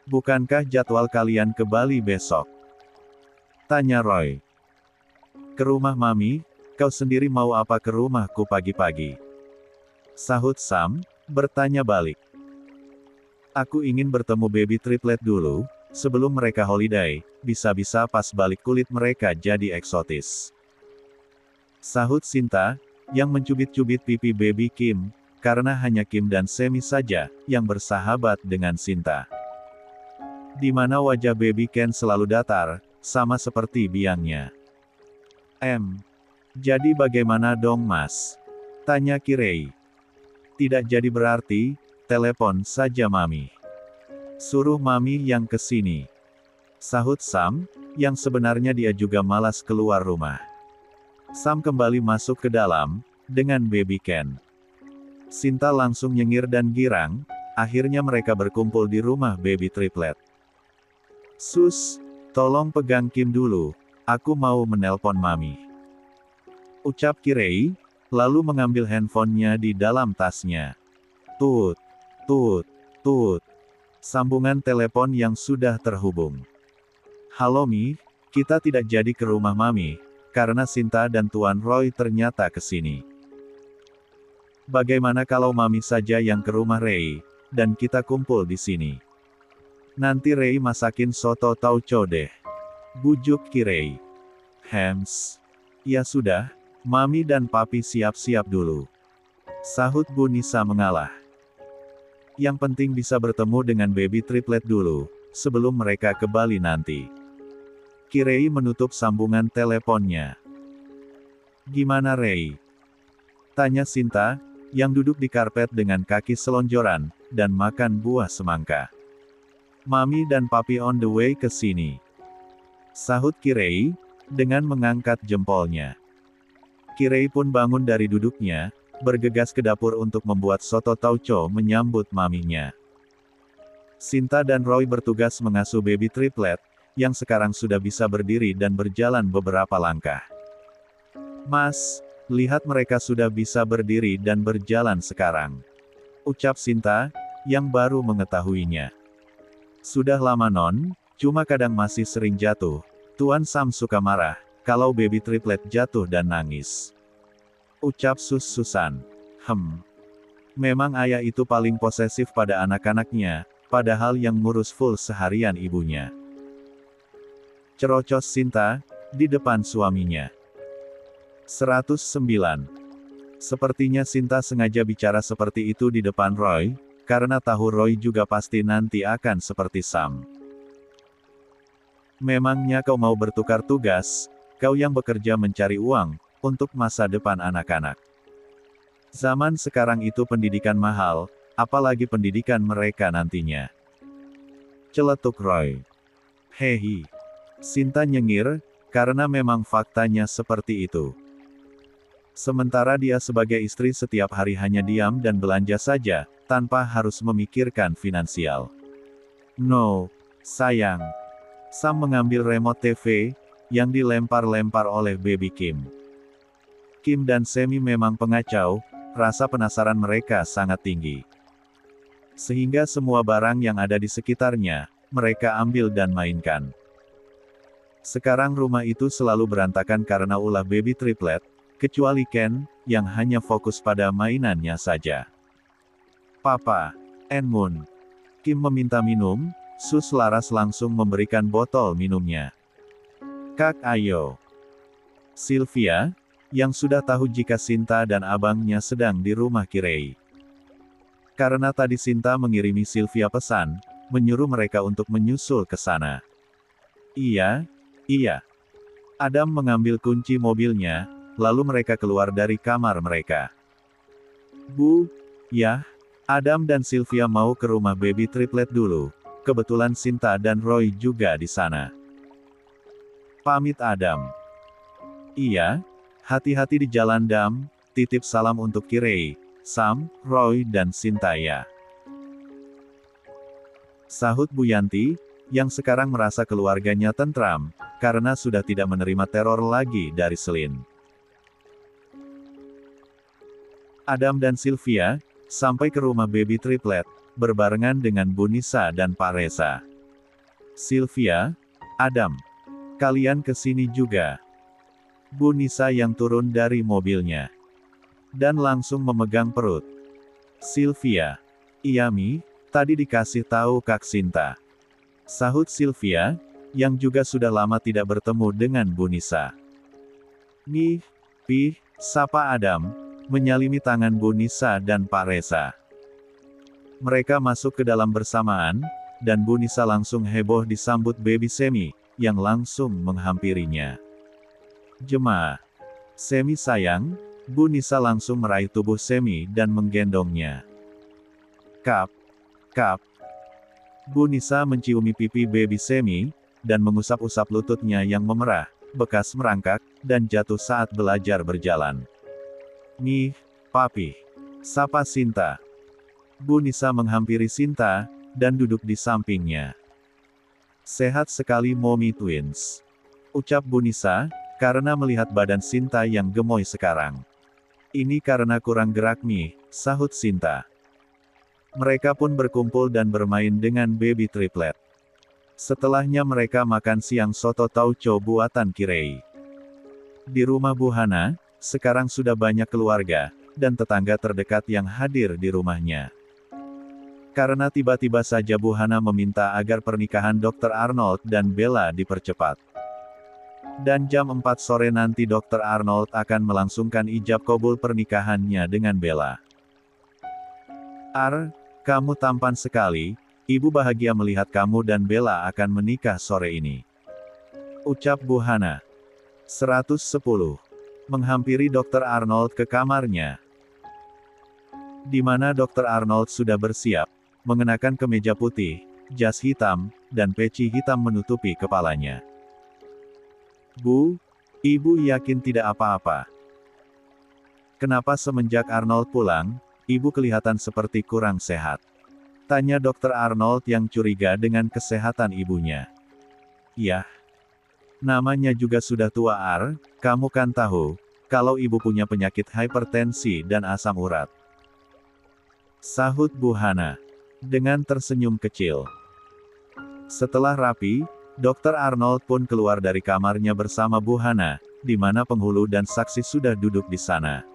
Bukankah jadwal kalian ke Bali besok?" tanya Roy. "Ke rumah Mami, kau sendiri mau apa ke rumahku pagi-pagi?" sahut Sam, bertanya balik. "Aku ingin bertemu baby triplet dulu, sebelum mereka holiday, bisa-bisa pas balik kulit mereka jadi eksotis," sahut Sinta, yang mencubit-cubit pipi baby Kim, karena hanya Kim dan Semi saja, yang bersahabat dengan Sinta. Di mana wajah baby Ken selalu datar, sama seperti biangnya. Jadi bagaimana dong Mas?" tanya Kirei. "Tidak jadi berarti, telepon saja Mami. Suruh Mami yang ke sini," sahut Sam, yang sebenarnya dia juga malas keluar rumah. Sam kembali masuk ke dalam, dengan baby Ken. Sinta langsung nyengir dan girang, akhirnya mereka berkumpul di rumah baby triplet. "Sus, tolong pegang Kim dulu, aku mau menelpon Mami," ucap Kirei, lalu mengambil handphonenya di dalam tasnya. Tut, tut, tut. Sambungan telepon yang sudah terhubung. "Halo Mi, kita tidak jadi ke rumah Mami, karena Sinta dan Tuan Roy ternyata ke sini. Bagaimana kalau Mami saja yang ke rumah Rei, dan kita kumpul di sini? Nanti Rei masakin soto tauco deh," bujuk Kirei. Ya sudah, Mami dan Papi siap-siap dulu," sahut Bu Nisa mengalah. "Yang penting bisa bertemu dengan baby triplet dulu, sebelum mereka ke Bali nanti." Kirei menutup sambungan teleponnya. "Gimana Rei?" tanya Sinta, yang duduk di karpet dengan kaki selonjoran, dan makan buah semangka. "Mami dan Papi on the way ke sini," sahut Kirei, dengan mengangkat jempolnya. Kirei pun bangun dari duduknya, bergegas ke dapur untuk membuat soto tauco menyambut maminya. Sinta dan Roy bertugas mengasuh baby triplet, yang sekarang sudah bisa berdiri dan berjalan beberapa langkah. "Mas, lihat mereka sudah bisa berdiri dan berjalan sekarang," ucap Sinta, yang baru mengetahuinya. "Sudah lama non, cuma kadang masih sering jatuh. Tuan Sam suka marah, kalau baby triplet jatuh dan nangis," ucap Susan. Memang ayah itu paling posesif pada anak-anaknya, padahal yang ngurus full seharian ibunya," cerocos Sinta, di depan suaminya. 109. Sepertinya Sinta sengaja bicara seperti itu di depan Roy, karena tahu Roy juga pasti nanti akan seperti Sam. "Memangnya kau mau bertukar tugas, kau yang bekerja mencari uang, untuk masa depan anak-anak. Zaman sekarang itu pendidikan mahal, apalagi pendidikan mereka nantinya," celetuk Roy. "Hehi." Sinta nyengir, karena memang faktanya seperti itu. Sementara dia sebagai istri setiap hari hanya diam dan belanja saja, tanpa harus memikirkan finansial. "No, sayang." Sam mengambil remote TV, yang dilempar-lempar oleh baby Kim. Kim dan Semi memang pengacau, rasa penasaran mereka sangat tinggi. Sehingga semua barang yang ada di sekitarnya, mereka ambil dan mainkan. Sekarang rumah itu selalu berantakan karena ulah baby triplet, kecuali Ken, yang hanya fokus pada mainannya saja. "Papa, Moon." Kim meminta minum, Sus Laras langsung memberikan botol minumnya. "Kak ayo." Sylvia, yang sudah tahu jika Sinta dan abangnya sedang di rumah Kirei. Karena tadi Sinta mengirimi Sylvia pesan, menyuruh mereka untuk menyusul ke sana. Iya, iya. Adam mengambil kunci mobilnya, lalu mereka keluar dari kamar mereka. Bu, ya, Adam dan Sylvia mau ke rumah baby triplet dulu. Kebetulan Sinta dan Roy juga di sana. Pamit Adam. Iya, hati-hati di jalan Dam, titip salam untuk Kirei, Sam, Roy dan Sinta ya. Sahut Bu Yanti, yang sekarang merasa keluarganya tentram, karena sudah tidak menerima teror lagi dari Selin. Adam dan Sylvia, sampai ke rumah baby triplet, berbarengan dengan Bu Nisa dan Pak Reza. Sylvia, Adam, kalian ke sini juga. Bu Nisa yang turun dari mobilnya. Dan langsung memegang perut. Sylvia, iya Mi, tadi dikasih tahu Kak Sinta. Sahut Sylvia, yang juga sudah lama tidak bertemu dengan Bu Nisa. Nih, Pih, sapa Adam, menyalimi tangan Bu Nisa dan Pak Reza. Mereka masuk ke dalam bersamaan, dan Bu Nisa langsung heboh disambut baby Semi, yang langsung menghampirinya. Jemaah. Semi sayang, Bu Nisa langsung meraih tubuh Semi dan menggendongnya. Kap, kap. Bu Nisa menciumi pipi baby Semi, dan mengusap-usap lututnya yang memerah, bekas merangkak, dan jatuh saat belajar berjalan. Nih, papi. Sapa Sinta. Bu Nisa menghampiri Sinta, dan duduk di sampingnya. Sehat sekali Mommy Twins. Ucap Bu Nisa, karena melihat badan Sinta yang gemoy sekarang. Ini karena kurang gerak nih, sahut Sinta. Mereka pun berkumpul dan bermain dengan baby triplet. Setelahnya mereka makan siang soto tauco buatan Kirei. Di rumah Bu Hana, sekarang sudah banyak keluarga, dan tetangga terdekat yang hadir di rumahnya. Karena tiba-tiba saja Bu Hana meminta agar pernikahan Dr. Arnold dan Bella dipercepat. Dan jam 4 sore nanti Dr. Arnold akan melangsungkan ijab kabul pernikahannya dengan Bella. Kamu tampan sekali, ibu bahagia melihat kamu dan Bella akan menikah sore ini. Ucap Bu Hana. 110. Menghampiri Dr. Arnold ke kamarnya. Di mana Dr. Arnold sudah bersiap, mengenakan kemeja putih, jas hitam, dan peci hitam menutupi kepalanya. Bu, ibu yakin tidak apa-apa? Kenapa semenjak Arnold pulang, ibu kelihatan seperti kurang sehat? Tanya Dr. Arnold yang curiga dengan kesehatan ibunya. Yah, namanya juga sudah tua kamu kan tahu, kalau ibu punya penyakit hipertensi dan asam urat. Sahut Bu Hana, dengan tersenyum kecil. Setelah rapi, Dr. Arnold pun keluar dari kamarnya bersama Bu Hana, di mana penghulu dan saksi sudah duduk di sana.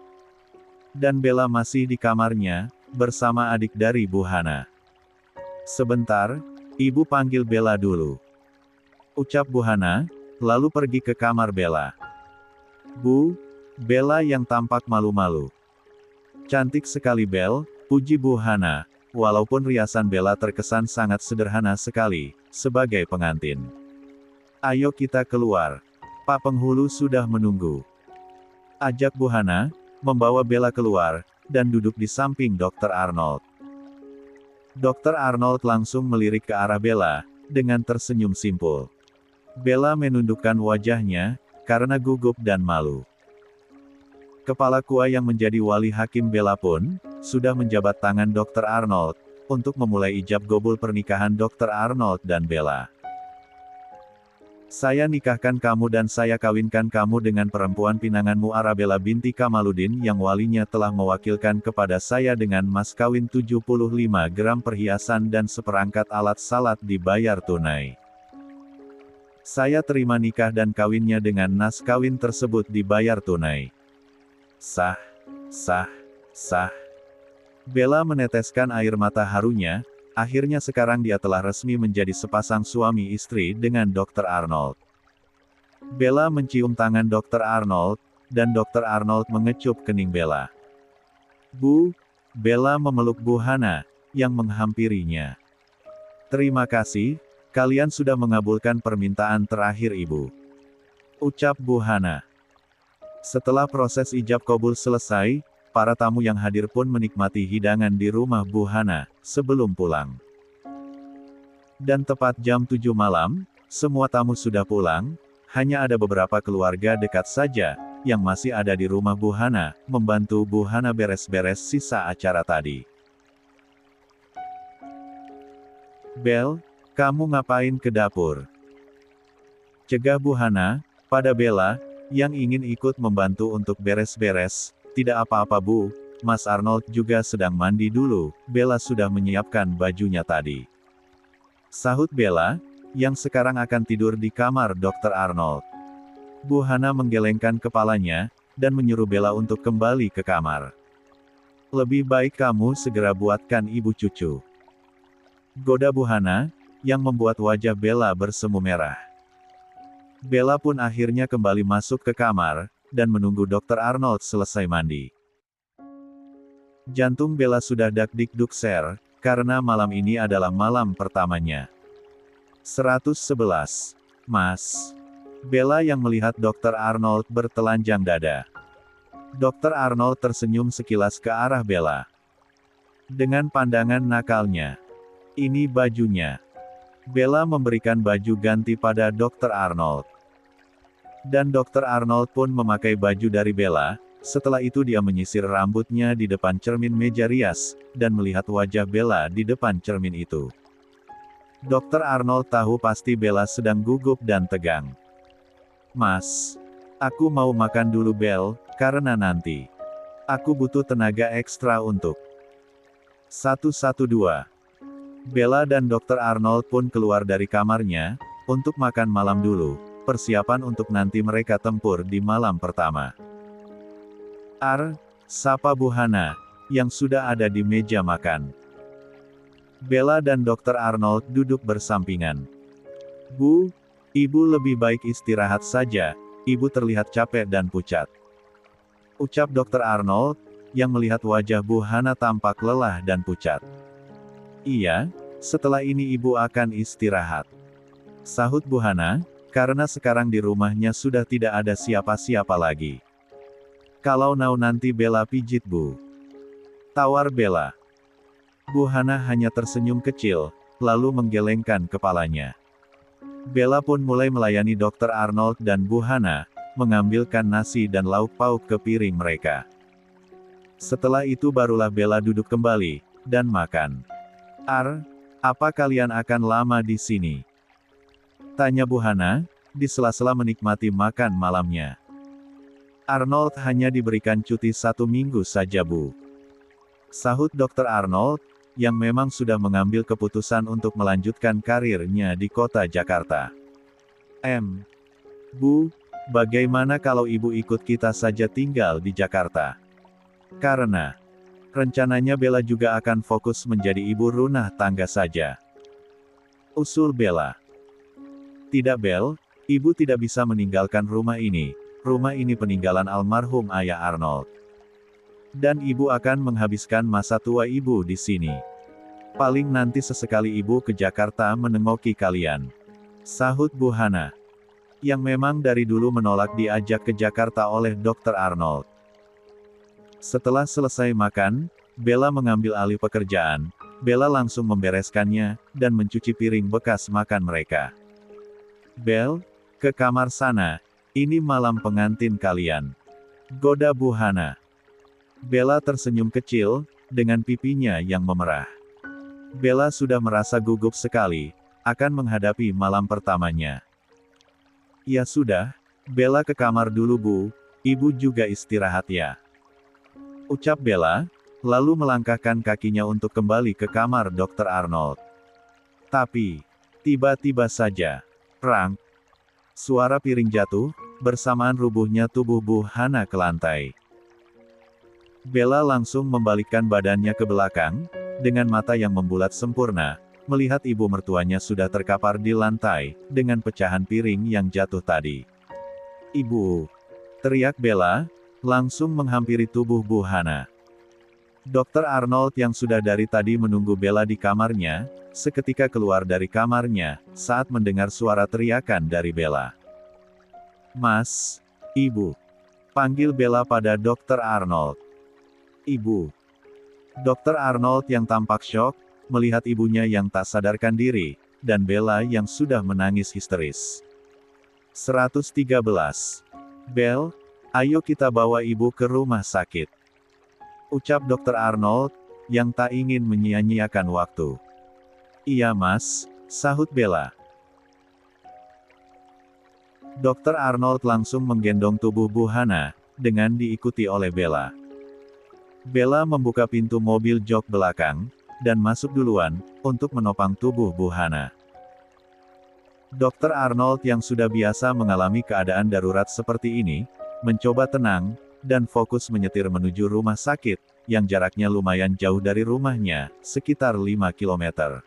Dan Bella masih di kamarnya, bersama adik dari Bu Hana. Sebentar, ibu panggil Bella dulu. Ucap Bu Hana, lalu pergi ke kamar Bella. Bu, Bella yang tampak malu-malu. Cantik sekali Bel, puji Bu Hana, walaupun riasan Bella terkesan sangat sederhana sekali, sebagai pengantin. Ayo kita keluar. Pak penghulu sudah menunggu. Ajak Bu Hana, membawa Bella keluar, dan duduk di samping Dr. Arnold. Dr. Arnold langsung melirik ke arah Bella, dengan tersenyum simpul. Bella menundukkan wajahnya, karena gugup dan malu. Kepala Kua yang menjadi wali hakim Bella pun, sudah menjabat tangan Dr. Arnold, untuk memulai ijab kabul pernikahan Dr. Arnold dan Bella. Saya nikahkan kamu dan saya kawinkan kamu dengan perempuan pinanganmu Arabella binti Kamaludin yang walinya telah mewakilkan kepada saya dengan mas kawin 75 gram perhiasan dan seperangkat alat salat dibayar tunai. Saya terima nikah dan kawinnya dengan nas kawin tersebut dibayar tunai. Sah, sah, sah. Bella meneteskan air mata harunya. Akhirnya sekarang dia telah resmi menjadi sepasang suami istri dengan Dr. Arnold. Bella mencium tangan Dr. Arnold, dan Dr. Arnold mengecup kening Bella. Bu, Bella memeluk Bu Hana, yang menghampirinya. "Terima kasih, kalian sudah mengabulkan permintaan terakhir Ibu," ucap Bu Hana. Setelah proses ijab kabul selesai, para tamu yang hadir pun menikmati hidangan di rumah Bu Hana, sebelum pulang. Dan tepat jam 7 malam, semua tamu sudah pulang, hanya ada beberapa keluarga dekat saja, yang masih ada di rumah Bu Hana, membantu Bu Hana beres-beres sisa acara tadi. "Bel, kamu ngapain ke dapur?" cegah Bu Hana, pada Bella, yang ingin ikut membantu untuk beres-beres. "Tidak apa-apa Bu, Mas Arnold juga sedang mandi dulu, Bella sudah menyiapkan bajunya tadi," sahut Bella, yang sekarang akan tidur di kamar Dr. Arnold. Bu Hana menggelengkan kepalanya, dan menyuruh Bella untuk kembali ke kamar. "Lebih baik kamu segera buatkan ibu cucu," goda Bu Hana, yang membuat wajah Bella bersemu merah. Bella pun akhirnya kembali masuk ke kamar, dan menunggu Dr. Arnold selesai mandi. Jantung Bella sudah dak-dik-duk-ser, karena malam ini adalah malam pertamanya. 111. "Mas." Bella yang melihat Dr. Arnold bertelanjang dada. Dr. Arnold tersenyum sekilas ke arah Bella. Dengan pandangan nakalnya. "Ini bajunya." Bella memberikan baju ganti pada Dr. Arnold. Dan Dr. Arnold pun memakai baju dari Bella. Setelah itu dia menyisir rambutnya di depan cermin meja rias, dan melihat wajah Bella di depan cermin itu. Dr. Arnold tahu pasti Bella sedang gugup dan tegang. "Mas, aku mau makan dulu Bel, karena nanti aku butuh tenaga ekstra untuk 112. Bella dan Dr. Arnold pun keluar dari kamarnya, untuk makan malam dulu, persiapan untuk nanti mereka tempur di malam pertama. Sapa Bu Hana, yang sudah ada di meja makan. Bella dan Dr. Arnold duduk bersampingan. "Bu, Ibu lebih baik istirahat saja, Ibu terlihat capek dan pucat," ucap Dr. Arnold, yang melihat wajah Bu Hana tampak lelah dan pucat. "Iya, setelah ini Ibu akan istirahat," sahut Bu Hana, karena sekarang di rumahnya sudah tidak ada siapa-siapa lagi. "Kalau nanti Bella pijit Bu," tawar Bella. Bu Hana hanya tersenyum kecil, lalu menggelengkan kepalanya. Bella pun mulai melayani Dr. Arnold dan Bu Hana, mengambilkan nasi dan lauk pauk ke piring mereka. Setelah itu barulah Bella duduk kembali, dan makan. Apa kalian akan lama di sini?" tanya Bu Hana, di sela-sela menikmati makan malamnya. "Arnold hanya diberikan cuti 1 minggu saja Bu," sahut Dr. Arnold, yang memang sudah mengambil keputusan untuk melanjutkan karirnya di kota Jakarta. Bu, bagaimana kalau Ibu ikut kita saja tinggal di Jakarta? Karena rencananya Bella juga akan fokus menjadi ibu rumah tangga saja," usul Bella. "Tidak Bel, Ibu tidak bisa meninggalkan rumah ini peninggalan almarhum ayah Arnold. Dan Ibu akan menghabiskan masa tua Ibu di sini. Paling nanti sesekali Ibu ke Jakarta menengoki kalian," sahut Bu Hana, yang memang dari dulu menolak diajak ke Jakarta oleh Dr. Arnold. Setelah selesai makan, Bella mengambil alih pekerjaan. Bella langsung membereskannya, dan mencuci piring bekas makan mereka. "Bel, ke kamar sana, ini malam pengantin kalian," goda Bu Hana. Bella tersenyum kecil, dengan pipinya yang memerah. Bella sudah merasa gugup sekali, akan menghadapi malam pertamanya. "Ya sudah, Bella ke kamar dulu Bu, Ibu juga istirahat ya," ucap Bella, lalu melangkahkan kakinya untuk kembali ke kamar Dr. Arnold. Tapi, tiba-tiba saja, prang, suara piring jatuh, bersamaan rubuhnya tubuh Bu Hana ke lantai. Bella langsung membalikkan badannya ke belakang, dengan mata yang membulat sempurna, melihat ibu mertuanya sudah terkapar di lantai, dengan pecahan piring yang jatuh tadi. "Ibu!" teriak Bella, langsung menghampiri tubuh Bu Hana. Dr. Arnold yang sudah dari tadi menunggu Bella di kamarnya, seketika keluar dari kamarnya, saat mendengar suara teriakan dari Bella. "Mas, Ibu." Panggil Bella pada Dr. Arnold. "Ibu." Dr. Arnold yang tampak syok, melihat ibunya yang tak sadarkan diri, dan Bella yang sudah menangis histeris. 113. "Bel, ayo kita bawa ibu ke rumah sakit," ucap Dr. Arnold, yang tak ingin menyia-nyiakan waktu. "Iya mas," sahut Bella. Dr. Arnold langsung menggendong tubuh Bu Hana, dengan diikuti oleh Bella. Bella membuka pintu mobil jok belakang, dan masuk duluan, untuk menopang tubuh Bu Hana. Dr. Arnold yang sudah biasa mengalami keadaan darurat seperti ini, mencoba tenang, dan fokus menyetir menuju rumah sakit, yang jaraknya lumayan jauh dari rumahnya, sekitar 5 km.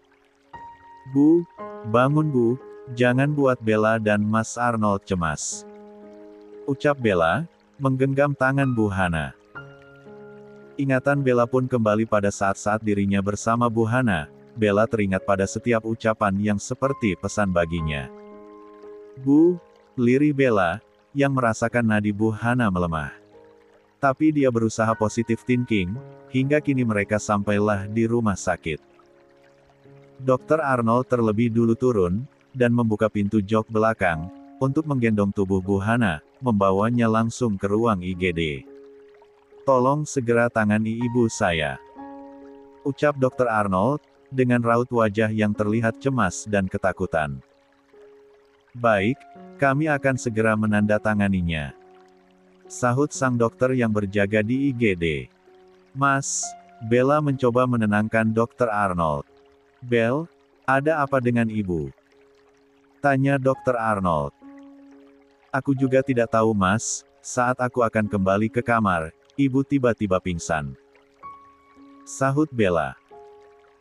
"Bu, bangun Bu, jangan buat Bella dan Mas Arnold cemas," ucap Bella, menggenggam tangan Bu Hana. Ingatan Bella pun kembali pada saat-saat dirinya bersama Bu Hana. Bella teringat pada setiap ucapan yang seperti pesan baginya. "Bu," lirih Bella, yang merasakan nadi Bu Hana melemah. Tapi dia berusaha positif thinking, hingga kini mereka sampailah di rumah sakit. Dr. Arnold terlebih dulu turun, dan membuka pintu jok belakang, untuk menggendong tubuh Bu Hana, membawanya langsung ke ruang IGD. "Tolong segera tangani ibu saya," ucap Dr. Arnold, dengan raut wajah yang terlihat cemas dan ketakutan. "Baik, kami akan segera menandatanganinya," sahut sang dokter yang berjaga di IGD. "Mas," Bella mencoba menenangkan Dr. Arnold. "Bel, ada apa dengan ibu?" tanya Dr. Arnold. "Aku juga tidak tahu mas, saat aku akan kembali ke kamar, ibu tiba-tiba pingsan," sahut Bella.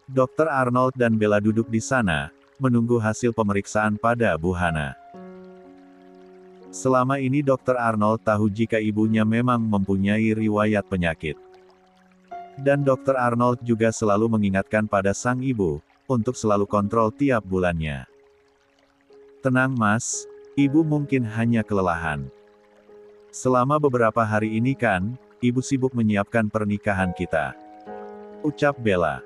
Dr. Arnold dan Bella duduk di sana, menunggu hasil pemeriksaan pada Bu Hana. Selama ini Dr. Arnold tahu jika ibunya memang mempunyai riwayat penyakit. Dan Dr. Arnold juga selalu mengingatkan pada sang ibu, untuk selalu kontrol tiap bulannya. "Tenang mas, ibu mungkin hanya kelelahan. Selama beberapa hari ini kan, ibu sibuk menyiapkan pernikahan kita," ucap Bella.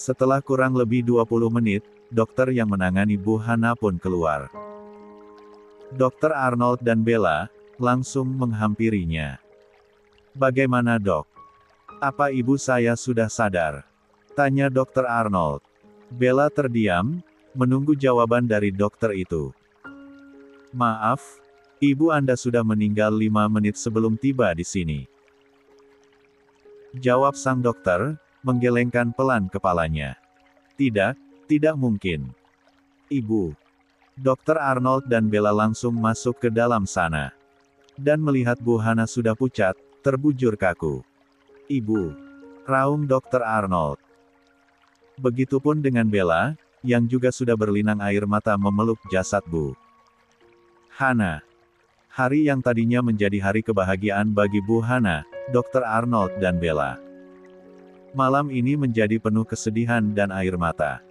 Setelah kurang lebih 20 menit, dokter yang menangani Bu Hana pun keluar. Dr. Arnold dan Bella langsung menghampirinya. "Bagaimana dok? Apa ibu saya sudah sadar?" tanya Dr. Arnold. Bella terdiam, menunggu jawaban dari dokter itu. "Maaf, ibu Anda sudah meninggal 5 menit sebelum tiba di sini," jawab sang dokter, menggelengkan pelan kepalanya. Tidak mungkin. Ibu." Dr. Arnold dan Bella langsung masuk ke dalam sana. Dan melihat Bu Hana sudah pucat, terbujur kaku. "Ibu," raung Dr. Arnold. Begitupun dengan Bella, yang juga sudah berlinang air mata memeluk jasad Bu Hana. Hari yang tadinya menjadi hari kebahagiaan bagi Bu Hana, Dr. Arnold dan Bella. Malam ini menjadi penuh kesedihan dan air mata.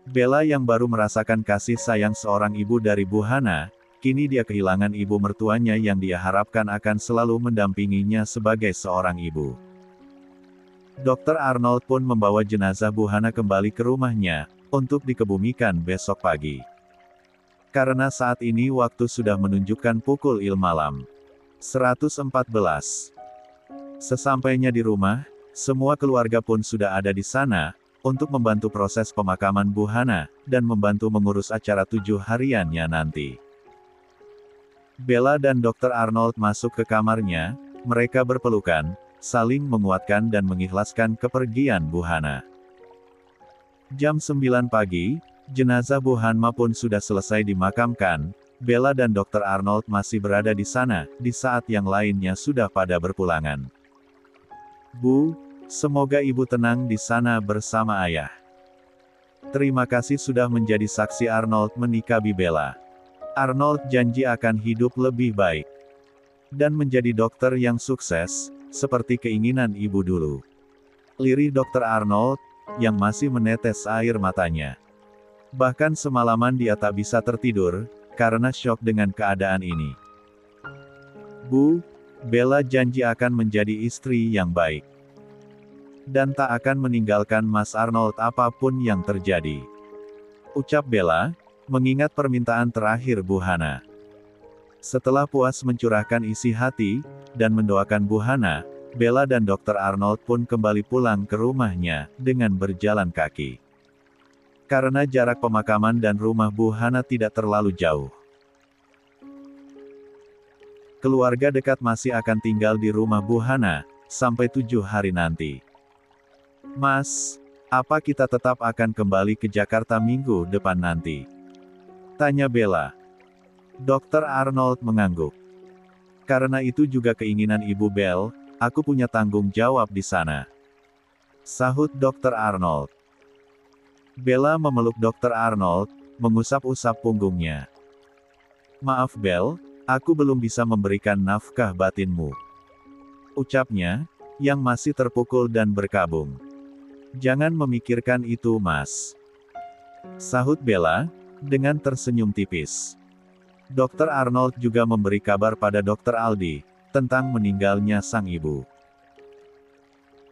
Bella yang baru merasakan kasih sayang seorang ibu dari Bu Hana, kini dia kehilangan ibu mertuanya yang dia harapkan akan selalu mendampinginya sebagai seorang ibu. Dr. Arnold pun membawa jenazah Bu Hana kembali ke rumahnya, untuk dikebumikan besok pagi. Karena saat ini waktu sudah menunjukkan pukul malam. 114. Sesampainya di rumah, semua keluarga pun sudah ada di sana, untuk membantu proses pemakaman Bu Hana, dan membantu mengurus acara 7 hariannya nanti. Bella dan Dr. Arnold masuk ke kamarnya, mereka berpelukan, saling menguatkan dan mengikhlaskan kepergian Bu Hana. Jam 9 pagi, jenazah Bu Hana pun sudah selesai dimakamkan. Bella dan Dr. Arnold masih berada di sana, di saat yang lainnya sudah pada berpulangan. "Bu, semoga ibu tenang di sana bersama ayah. Terima kasih sudah menjadi saksi." Arnold menikabi Bella. Arnold janji akan hidup lebih baik. Dan menjadi dokter yang sukses, seperti keinginan ibu dulu. Lirih Dr. Arnold, yang masih menetes air matanya. Bahkan semalaman dia tak bisa tertidur, karena syok dengan keadaan ini. Bu, Bella janji akan menjadi istri yang baik. Dan tak akan meninggalkan Mas Arnold apapun yang terjadi. Ucap Bella, mengingat permintaan terakhir Bu Hana. Setelah puas mencurahkan isi hati, dan mendoakan Bu Hana, Bella dan Dr. Arnold pun kembali pulang ke rumahnya, dengan berjalan kaki. Karena jarak pemakaman dan rumah Bu Hana tidak terlalu jauh. Keluarga dekat masih akan tinggal di rumah Bu Hana, sampai 7 hari nanti. Mas, apa kita tetap akan kembali ke Jakarta minggu depan nanti? Tanya Bella. Dr. Arnold mengangguk. Karena itu juga keinginan Ibu Bell, aku punya tanggung jawab di sana. Sahut Dr. Arnold. Bella memeluk Dr. Arnold, mengusap-usap punggungnya. Maaf Bell, aku belum bisa memberikan nafkah batinmu. Ucapnya, yang masih terpukul dan berkabung. Jangan memikirkan itu Mas. Sahut Bella, dengan tersenyum tipis. Dr. Arnold juga memberi kabar pada Dr. Aldi, tentang meninggalnya sang ibu.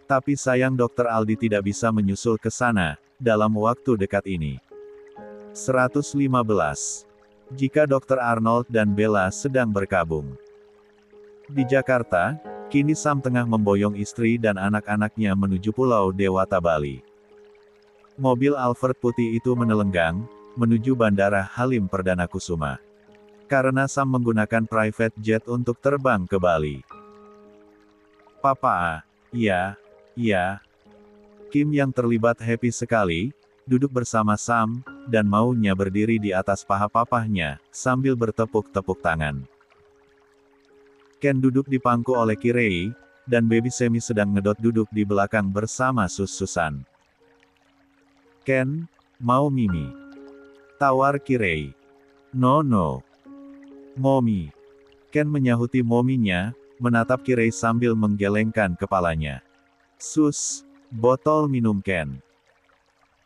Tapi sayang Dr. Aldi tidak bisa menyusul ke sana, dalam waktu dekat ini. 115. Jika Dr. Arnold dan Bella sedang berkabung. Di Jakarta, kini Sam tengah memboyong istri dan anak-anaknya menuju Pulau Dewata Bali. Mobil Alphard putih itu menelenggang, menuju Bandara Halim Perdana Kusuma. Karena Sam menggunakan private jet untuk terbang ke Bali. Papa, iya. Kim yang terlibat happy sekali, duduk bersama Sam, dan maunya berdiri di atas paha papahnya, sambil bertepuk-tepuk tangan. Ken duduk dipangku oleh Kirei, dan baby Semi sedang ngedot duduk di belakang bersama Susan. Ken, mau Mimi? Tawar Kirei. No. Mommy. Ken menyahuti mominya, menatap Kirei sambil menggelengkan kepalanya. Sus, botol minum Ken.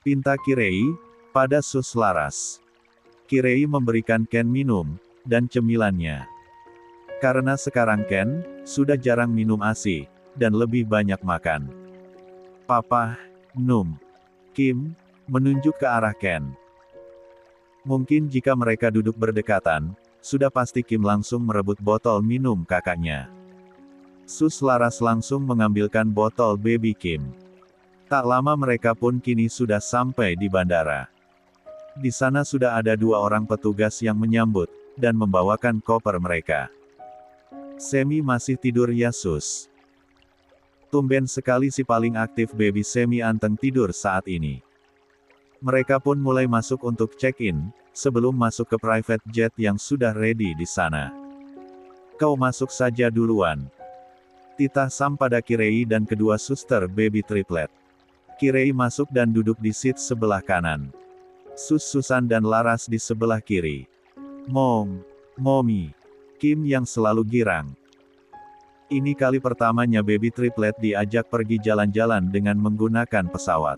Pinta Kirei, pada Sus Laras. Kirei memberikan Ken minum, dan cemilannya. Karena sekarang Ken, sudah jarang minum ASI, dan lebih banyak makan. Papa, Num. Kim, menunjuk ke arah Ken. Mungkin jika mereka duduk berdekatan, sudah pasti Kim langsung merebut botol minum kakaknya. Sus Laras langsung mengambilkan botol baby Kim. Tak lama mereka pun kini sudah sampai di bandara. Di sana sudah ada 2 orang petugas yang menyambut, dan membawakan koper mereka. Semi masih tidur ya Sus? Tumben sekali si paling aktif baby Semi anteng tidur saat ini. Mereka pun mulai masuk untuk check-in, sebelum masuk ke private jet yang sudah ready di sana. Kau masuk saja duluan. Titah Sam pada Kirei dan kedua suster baby triplet. Kirei masuk dan duduk di seat sebelah kanan. Susan dan Laras di sebelah kiri. Mommy. Kim yang selalu girang. Ini kali pertamanya baby triplet diajak pergi jalan-jalan dengan menggunakan pesawat.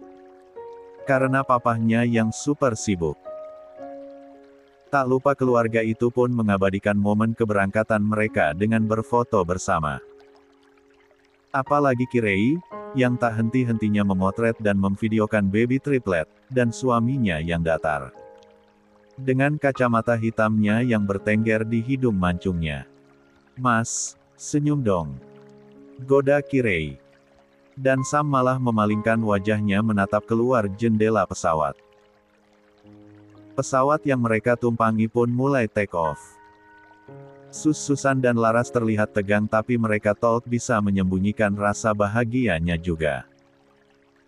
Karena papahnya yang super sibuk. Tak lupa keluarga itu pun mengabadikan momen keberangkatan mereka dengan berfoto bersama. Apalagi Kirei, yang tak henti-hentinya memotret dan memvideokan baby triplet, dan suaminya yang datar. Dengan kacamata hitamnya yang bertengger di hidung mancungnya. Mas, senyum dong. Goda Kirei. Dan Sam malah memalingkan wajahnya menatap keluar jendela pesawat. Pesawat yang mereka tumpangi pun mulai take off. Susan dan Laras terlihat tegang tapi mereka bisa menyembunyikan rasa bahagianya juga.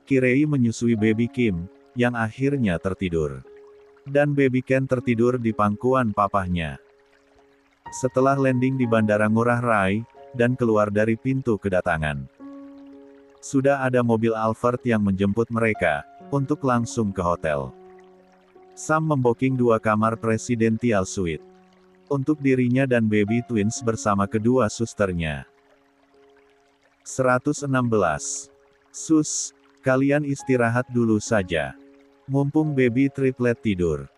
Kirei menyusui baby Kim, yang akhirnya tertidur. Dan baby Ken tertidur di pangkuan papahnya. Setelah landing di Bandara Ngurah Rai, dan keluar dari pintu kedatangan. Sudah ada mobil Alphard yang menjemput mereka, untuk langsung ke hotel. Sam membooking 2 kamar presidential suite. Untuk dirinya dan baby twins bersama kedua susternya. 116. Sus, kalian istirahat dulu saja. Mumpung baby triplet tidur.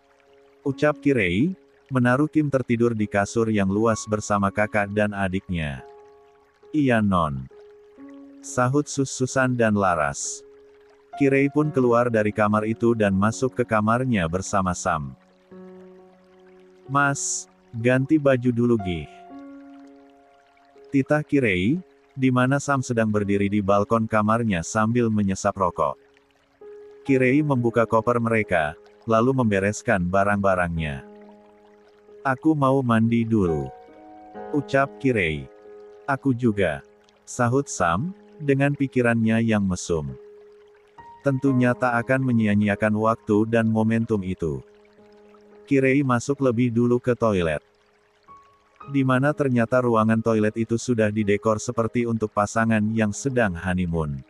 Ucap Kirei, menaruh Kim tertidur di kasur yang luas bersama kakak dan adiknya. Iya non. Sahut Sus-Susan dan Laras. Kirei pun keluar dari kamar itu dan masuk ke kamarnya bersama Sam. Mas, ganti baju dulu gih. Titah Kirei, di mana Sam sedang berdiri di balkon kamarnya sambil menyesap rokok. Kirei membuka koper mereka, lalu membereskan barang-barangnya. Aku mau mandi dulu. Ucap Kirei. Aku juga. Sahut Sam, dengan pikirannya yang mesum. Tentunya tak akan menyia-nyiakan waktu dan momentum itu. Kirei masuk lebih dulu ke toilet. Di mana ternyata ruangan toilet itu sudah didekor seperti untuk pasangan yang sedang honeymoon.